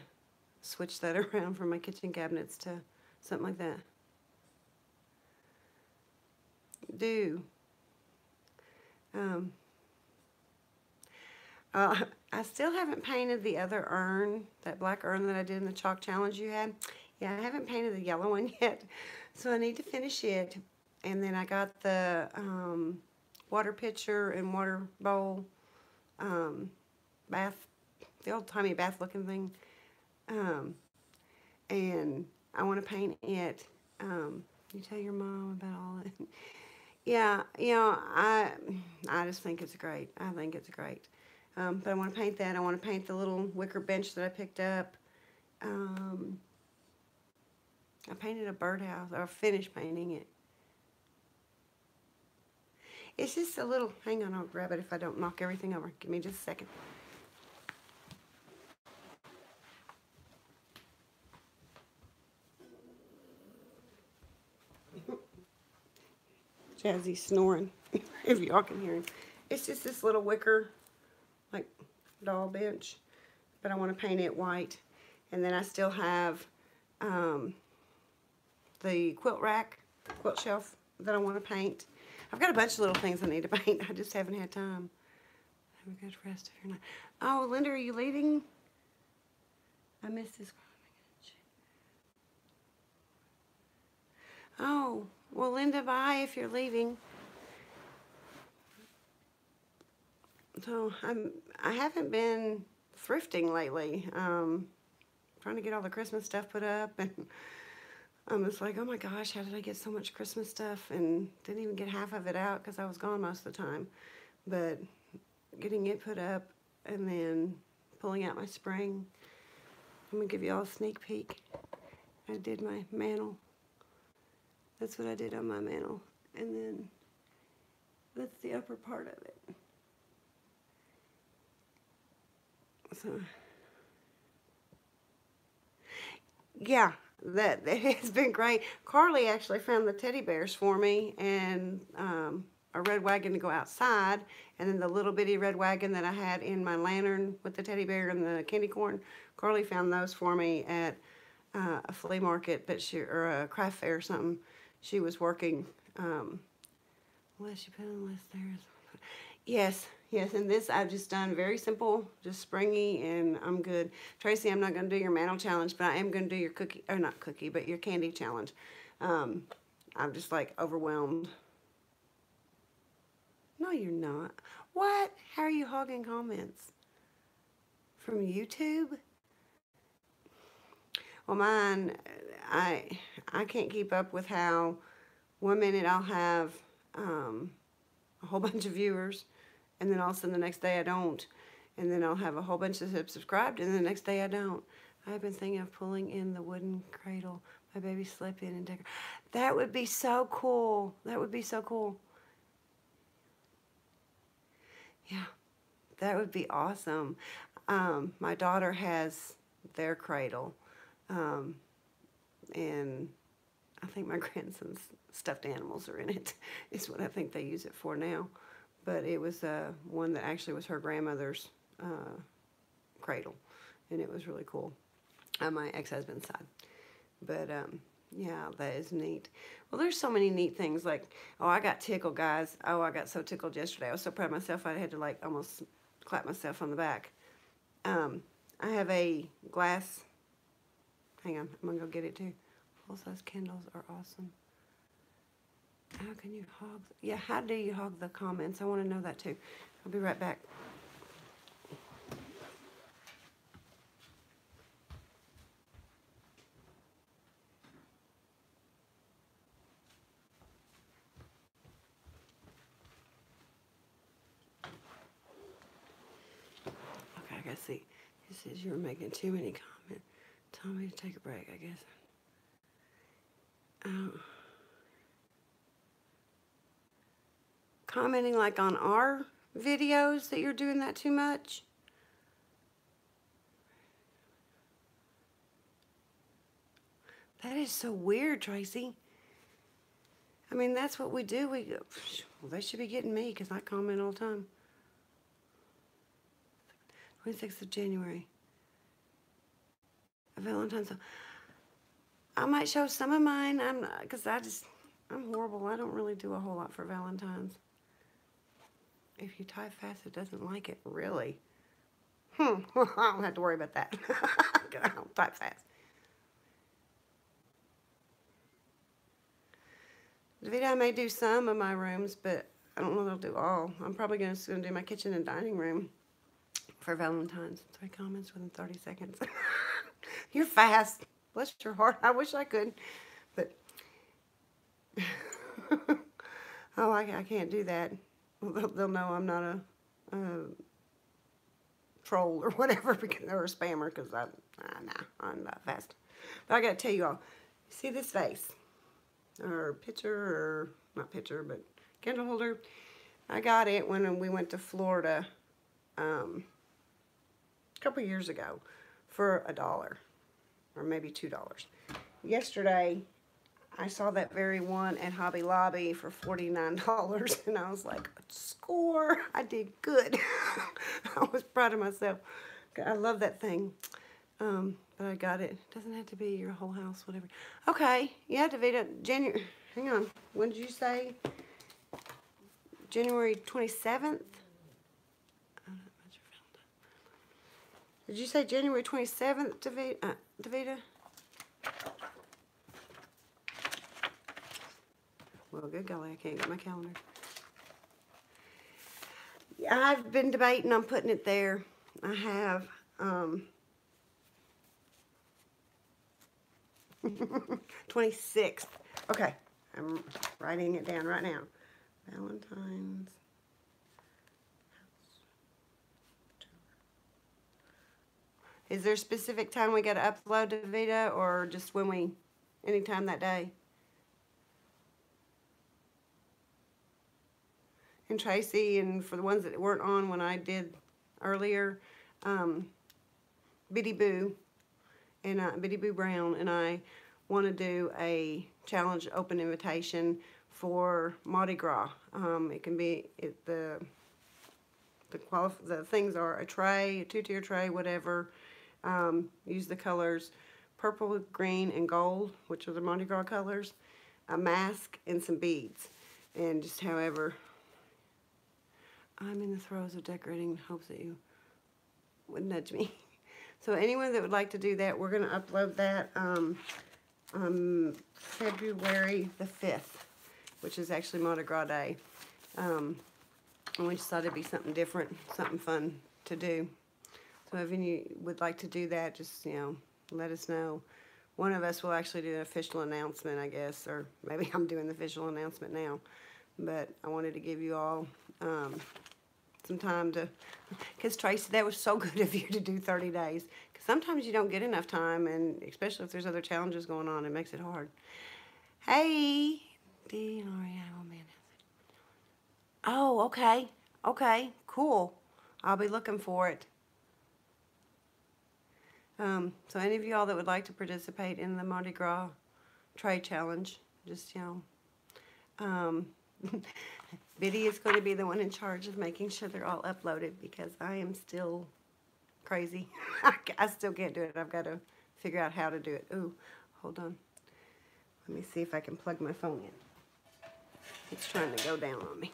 switch that around from my kitchen cabinets to something like that. I still haven't painted the other urn, that black urn that I did in the chalk challenge you had. Yeah, I haven't painted the yellow one yet, so I need to finish it. And then I got the water pitcher and water bowl bath, the old-timey bath-looking thing. And I want to paint it. You tell your mom about all that. Yeah, you know, I just think it's great. I think it's great. But I want to paint that. I want to paint the little wicker bench that I picked up. I painted a birdhouse, or finished painting it. It's just a little, hang on, I'll grab it if I don't knock everything over. Give me just a second. Jazzy's snoring, if y'all can hear him. It's just this little wicker, like, doll bench, but I want to paint it white. And then I still have the quilt rack, quilt shelf that I want to paint. I've got a bunch of little things I need to paint. I just haven't had time. Have a good rest if you're not. Oh, Linda, are you leaving? I missed this. Oh, well, Linda, bye if you're leaving. So I haven't been thrifting lately. Trying to get all the Christmas stuff put up, and I'm just like, oh my gosh, how did I get so much Christmas stuff and didn't even get half of it out because I was gone most of the time. But getting it put up and then pulling out my spring. I'm gonna give you all a sneak peek. I did my mantle. That's what I did on my mantle, and then that's the upper part of it. So, yeah, that it has been great. Carly actually found the teddy bears for me and a red wagon to go outside, and then the little bitty red wagon that I had in my lantern with the teddy bear and the candy corn. Carly found those for me at a flea market, but or a craft fair or something. She was working. Unless you put unless there's. Yes, yes, and this I've just done very simple, just springy, and I'm good. Tracy, I'm not going to do your mantle challenge, but I am going to do your cookie, or not cookie, but your candy challenge. Um, I'm just like overwhelmed. No, you're not. What? How are you hogging comments? From YouTube? Well, mine, I can't keep up with how 1 minute I'll have a whole bunch of viewers, and then all of a sudden the next day I don't, and then I'll have a whole bunch of subscribed, and then the next day I don't. I've been thinking of pulling in the wooden cradle my baby slept in and decorate. That would be so cool. That would be so cool. Yeah, that would be awesome. My daughter has their cradle, and I think my grandson's stuffed animals are in it, is what I think they use it for now. But it was one that actually was her grandmother's cradle, and it was really cool on my ex-husband's side. But yeah, that is neat. Well, there's so many neat things. Like, oh, I got tickled, guys. Oh, I got so tickled yesterday. I was so proud of myself. I had to like almost clap myself on the back. I have a glass. Hang on, I'm gonna go get it too. Full-size candles are awesome. How can you hog? Yeah, how do you hog the comments? I want to know that too. I'll be right back. Okay, I gotta see. It says you're making too many comments. Tell me to take a break, I guess. Commenting like on our videos that you're doing that too much. That is so weird, Tracy. I mean, that's what we do. Well, they should be getting me because I comment all the time. 26th of January. Valentine's. I might show some of mine. Because I'm horrible. I don't really do a whole lot for Valentine's. If you type fast, it doesn't like it. Really? I don't have to worry about that. I don't type fast. Davida, I may do some of my rooms, but I don't know that I'll do all. I'm probably going to do my kitchen and dining room for Valentine's. 3 comments within 30 seconds. You're fast. Bless your heart. I wish I could, but oh, I can't do that. They'll know I'm not a troll or whatever, or a spammer, because I'm not fast. But I got to tell you all, see this vase, or picture, or not picture, but candle holder. I got it when we went to Florida a couple years ago for $1 or maybe $2. Yesterday, I saw that very one at Hobby Lobby for $49, and I was like, score! I did good. I was proud of myself. I love that thing. But I got it. It doesn't have to be your whole house, whatever. Okay, yeah, Davida, January, hang on. When did you say? January 27th? Did you say January 27th, Davida? Well, good golly, I can't get my calendar. Yeah, I've been debating on putting it there. I have. 26th. Okay, I'm writing it down right now. Valentine's. Is there a specific time we got to upload to Vita, or just anytime that day? And Tracy, and for the ones that weren't on when I did earlier, Biddy Boo and Biddy Boo Brown and I want to do a challenge open invitation for Mardi Gras. It can be the things are a tray, a 2-tier tray, whatever. Use the colors purple, green, and gold, which are the Mardi Gras colors. A mask and some beads, and just however. I'm in the throes of decorating in hopes that you would nudge me. So anyone that would like to do that, we're going to upload that February the 5th, which is actually Mardi Gras Day. And we just thought it'd be something different, something fun to do. So if any would like to do that, just, let us know. One of us will actually do an official announcement, I guess, or maybe I'm doing the official announcement now. But I wanted to give you all some time to, because Tracy, that was so good of you to do 30 days. Because sometimes you don't get enough time, and especially if there's other challenges going on, it makes it hard. Hey, oh, okay, cool. I'll be looking for it. So any of y'all that would like to participate in the Mardi Gras Tray Challenge, just, Biddy is going to be the one in charge of making sure they're all uploaded because I am still crazy. I still can't do it. I've got to figure out how to do it. Ooh, hold on. Let me see if I can plug my phone in. It's trying to go down on me.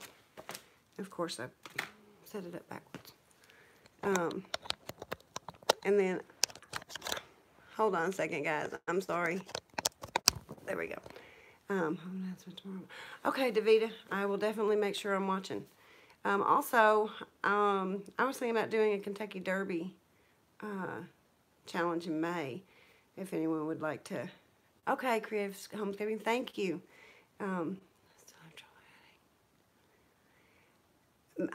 Of course, I set it up backwards. And then, hold on a second, guys. I'm sorry. There we go. Okay, Davita, I will definitely make sure I'm watching. Also, I was thinking about doing a Kentucky Derby challenge in May, if anyone would like to. Okay, Creative Homesteading, thank you.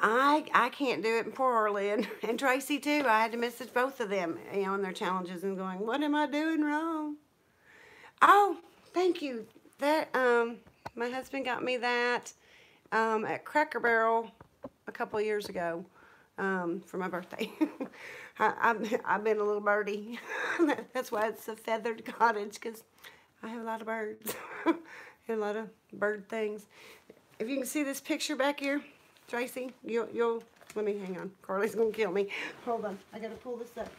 I can't do it, poor Orlin, and Tracy too. I had to message both of them, in their challenges and going, what am I doing wrong? Oh, thank you. That, my husband got me that at Cracker Barrel a couple of years ago for my birthday. I've been a little birdie. That's why it's a feathered cottage, because I have a lot of birds and a lot of bird things. If you can see this picture back here, Tracy, you'll let me hang on. Carly's gonna kill me. Hold on, I gotta pull this up.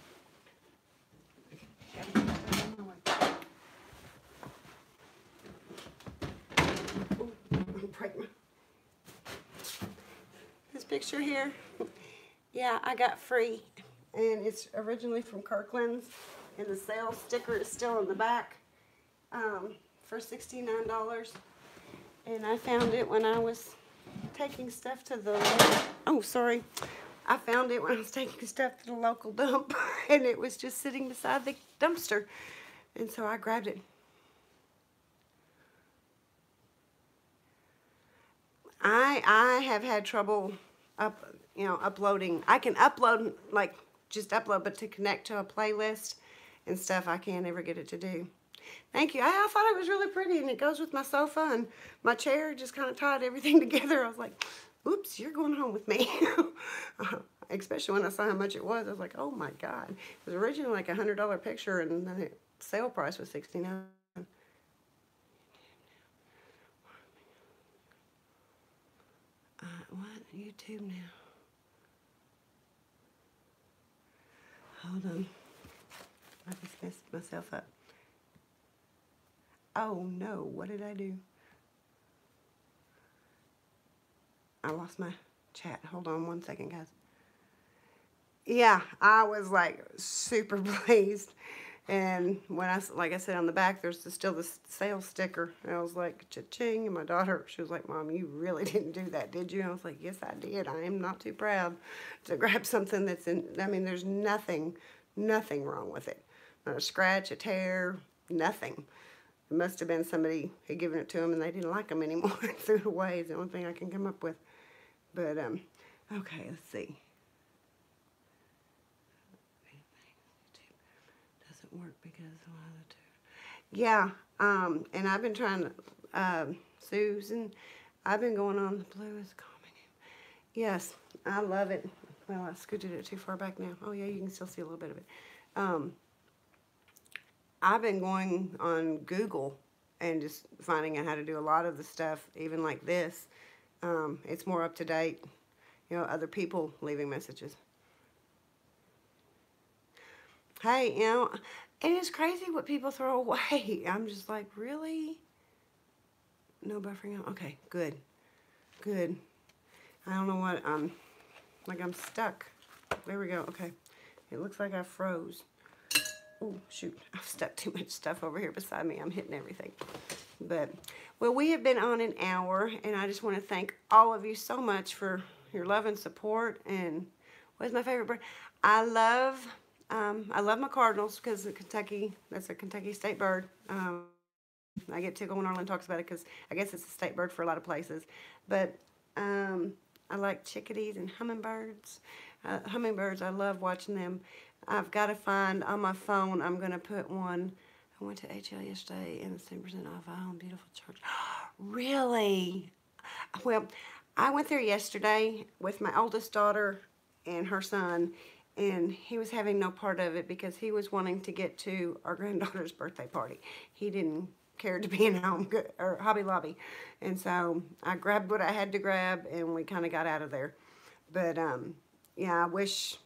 This picture here, yeah, I got free, and it's originally from Kirkland's, and the sales sticker is still in the back for $69, and I found it when I was taking stuff to the, I found it when I was taking stuff to the local dump, and it was just sitting beside the dumpster, and so I grabbed it. I have had trouble uploading. I can upload, just upload, but to connect to a playlist and stuff, I can't ever get it to do. Thank you. I thought it was really pretty, and it goes with my sofa and my chair. Just kind of tied everything together. I was like, oops, you're going home with me. Especially when I saw how much it was. I was like, oh my God. It was originally like a $100 picture, and then the sale price was $69. What? YouTube now. Hold on. I just messed myself up. Oh no, what did I do? I lost my chat. Hold on one second, guys. Yeah, I was like super pleased. And when like I said, on the back, there's still this sales sticker. And I was like, cha-ching. And my daughter, she was like, Mom, you really didn't do that, did you? And I was like, yes, I did. I am not too proud to grab something that's in, I mean, there's nothing wrong with it. Not a scratch, a tear, nothing. It must have been somebody had given it to them and they didn't like them anymore and threw it away is the only thing I can come up with. But, okay, let's see. Doesn't work because of one of the two. Yeah, and I've been trying to, Susan, I've been going on the blue is calming. Yes, I love it. Well, I scooted it too far back now. Oh yeah, you can still see a little bit of it. Um, I've been going on Google and just finding out how to do a lot of the stuff, even like this. It's more up to date, other people leaving messages. Hey, it is crazy what people throw away. I'm just like, really? No buffering out? Okay, good. Good. I don't know what, I'm stuck. There we go, okay. It looks like I froze. Oh, shoot, I've stuck too much stuff over here beside me. I'm hitting everything. But, well, we have been on an hour, and I just want to thank all of you so much for your love and support. And what's my favorite bird? I love my cardinals because that's a Kentucky state bird. I get tickled when Arlen talks about it because I guess it's a state bird for a lot of places. But I like chickadees and hummingbirds. Hummingbirds, I love watching them. I've got to find on my phone, I'm going to put one. I went to HL yesterday and it's 10% off. Oh, beautiful church. Really? Well, I went there yesterday with my oldest daughter and her son, and he was having no part of it because he was wanting to get to our granddaughter's birthday party. He didn't care to be in Hobby Lobby. And so I grabbed what I had to grab and we kind of got out of there. But yeah, I wish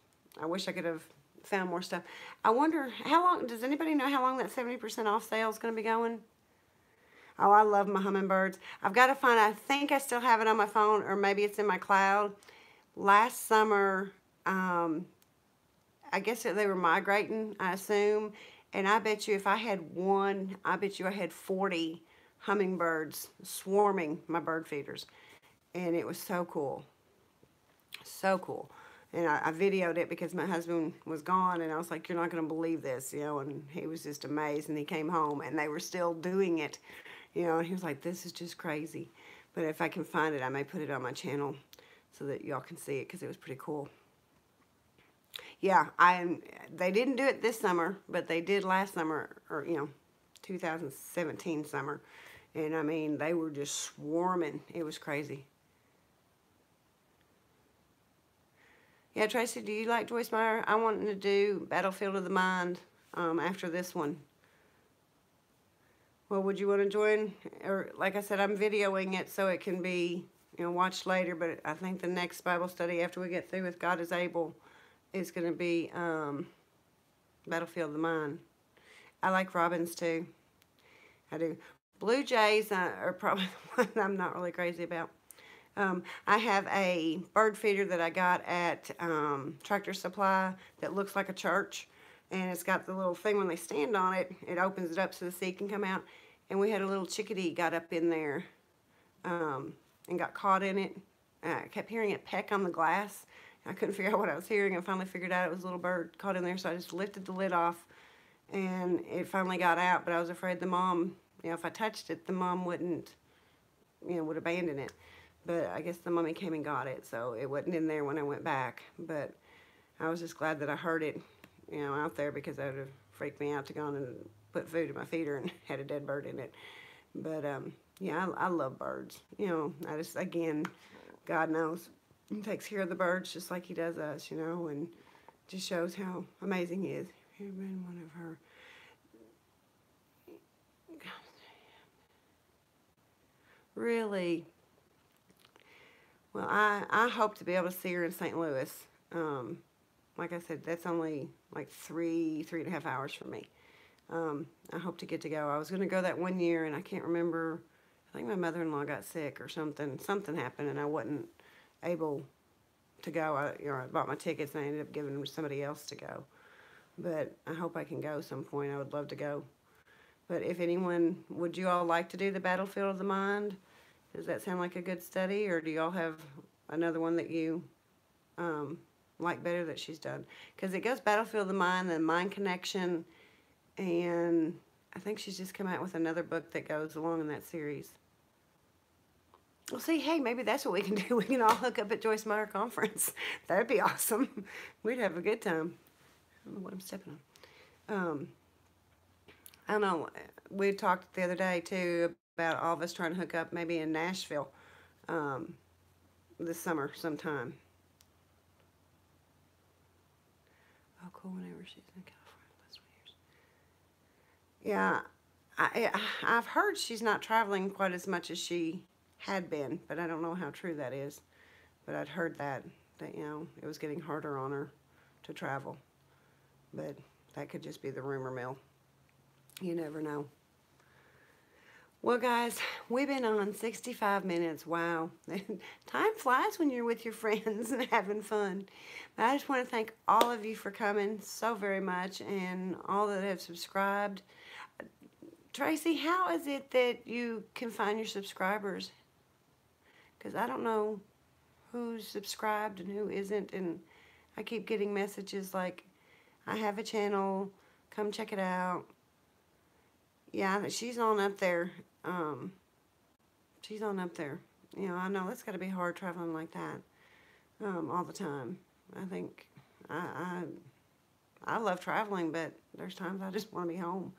I could have found more stuff. I wonder how long, does anybody know how long that 70% off sale is going to be going? Oh, I love my hummingbirds. I've got to find, I think I still have it on my phone, or maybe it's in my cloud. Last summer, I guess they were migrating, I assume. And I bet you if I had one, I bet you I had 40 hummingbirds swarming my bird feeders. And it was so cool. So cool. And I videoed it because my husband was gone, and I was like, you're not going to believe this, and he was just amazed, and he came home, and they were still doing it, and he was like, this is just crazy. But if I can find it, I may put it on my channel so that y'all can see it because it was pretty cool. Yeah, they didn't do it this summer, but they did last summer, or, 2017 summer. And, I mean, they were just swarming. It was crazy. Yeah, Tracy, do you like Joyce Meyer? I want to do Battlefield of the Mind after this one. Well, would you want to join? Or, like I said, I'm videoing it so it can be, watched later. But I think the next Bible study after we get through with God is Able is going to be Battlefield of the Mind. I like robins, too. I do. Blue jays are probably the one I'm not really crazy about. I have a bird feeder that I got at Tractor Supply that looks like a church, and it's got the little thing when they stand on it, it opens it up so the seed can come out. And we had a little chickadee got up in there and got caught in it. I kept hearing it peck on the glass. I couldn't figure out what I was hearing. I finally figured out it was a little bird caught in there, so I just lifted the lid off, and it finally got out. But I was afraid the mom, if I touched it, the mom wouldn't, would abandon it. But I guess the mommy came and got it, so it wasn't in there when I went back. But I was just glad that I heard it, out there, because that would have freaked me out to go on and put food in my feeder and had a dead bird in it. But, yeah, I love birds. I just, again, God knows, He takes care of the birds just like He does us, and just shows how amazing He is. Here's been one of her. Really? Well, I hope to be able to see her in St. Louis. Like I said, that's only like 3.5 hours from me. I hope to get to go. I was going to go that one year, and I can't remember. I think my mother-in-law got sick or something. Something happened, and I wasn't able to go. I bought my tickets, and I ended up giving them to somebody else to go. But I hope I can go some point. I would love to go. But if anyone, would you all like to do the Battlefield of the Mind? Does that sound like a good study, or do y'all have another one that you like better that she's done? Because it goes Battlefield of the Mind, then Mind Connection, and I think she's just come out with another book that goes along in that series. Well, see, hey, maybe that's what we can do. We can all hook up at Joyce Meyer Conference. That'd be awesome. We'd have a good time. I don't know what I'm stepping on. I don't know. We talked the other day, too, about all of us trying to hook up maybe in Nashville this summer sometime. Oh, cool, whenever she's in California. Yeah, I've heard she's not traveling quite as much as she had been, but I don't know how true that is. But I'd heard that it was getting harder on her to travel. But that could just be the rumor mill. You never know. Well, guys, we've been on 65 minutes. Wow. Time flies when you're with your friends and having fun. But I just want to thank all of you for coming so very much and all that have subscribed. Tracy, how is it that you can find your subscribers? Because I don't know who's subscribed and who isn't. And I keep getting messages like, I have a channel, come check it out. Yeah, she's on up there. She's on up there. I know it's got to be hard traveling like that all the time. I think I love traveling, but there's times I just want to be home.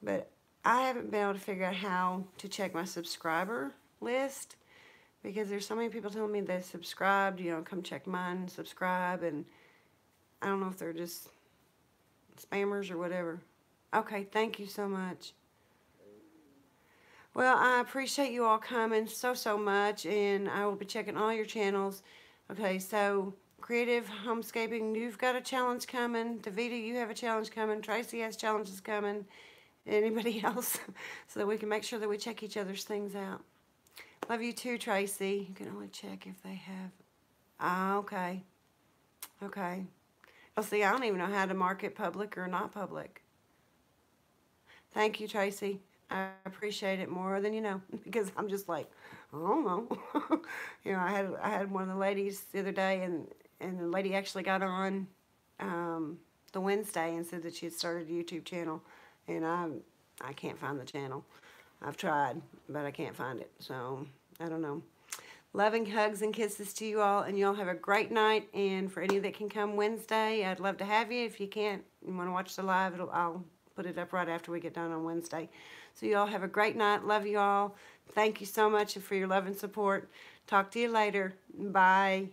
But I haven't been able to figure out how to check my subscriber list because there's so many people telling me they subscribed, come check mine, subscribe, and I don't know if they're just spammers or whatever. Okay, thank you so much. Well, I appreciate you all coming so much, and I will be checking all your channels. Okay, so Creative Homescaping, you've got a challenge coming. Davita, you have a challenge coming. Tracy has challenges coming. Anybody else? So that we can make sure that we check each other's things out. Love you too, Tracy. You can only check if they have. Ah, okay. Okay. Oh, see, I don't even know how to mark it public or not public. Thank you, Tracy. I appreciate it more than you know because I'm just like, I don't know. I had one of the ladies the other day, and the lady actually got on the Wednesday and said that she had started a YouTube channel, and I can't find the channel. I've tried, but I can't find it. So I don't know. Loving hugs and kisses to you all, and you all have a great night. And for any that can come Wednesday, I'd love to have you. If you can't, you want to watch the live, I'll put it up right after we get done on Wednesday. So you all have a great night. Love you all. Thank you so much for your love and support. Talk to you later. Bye.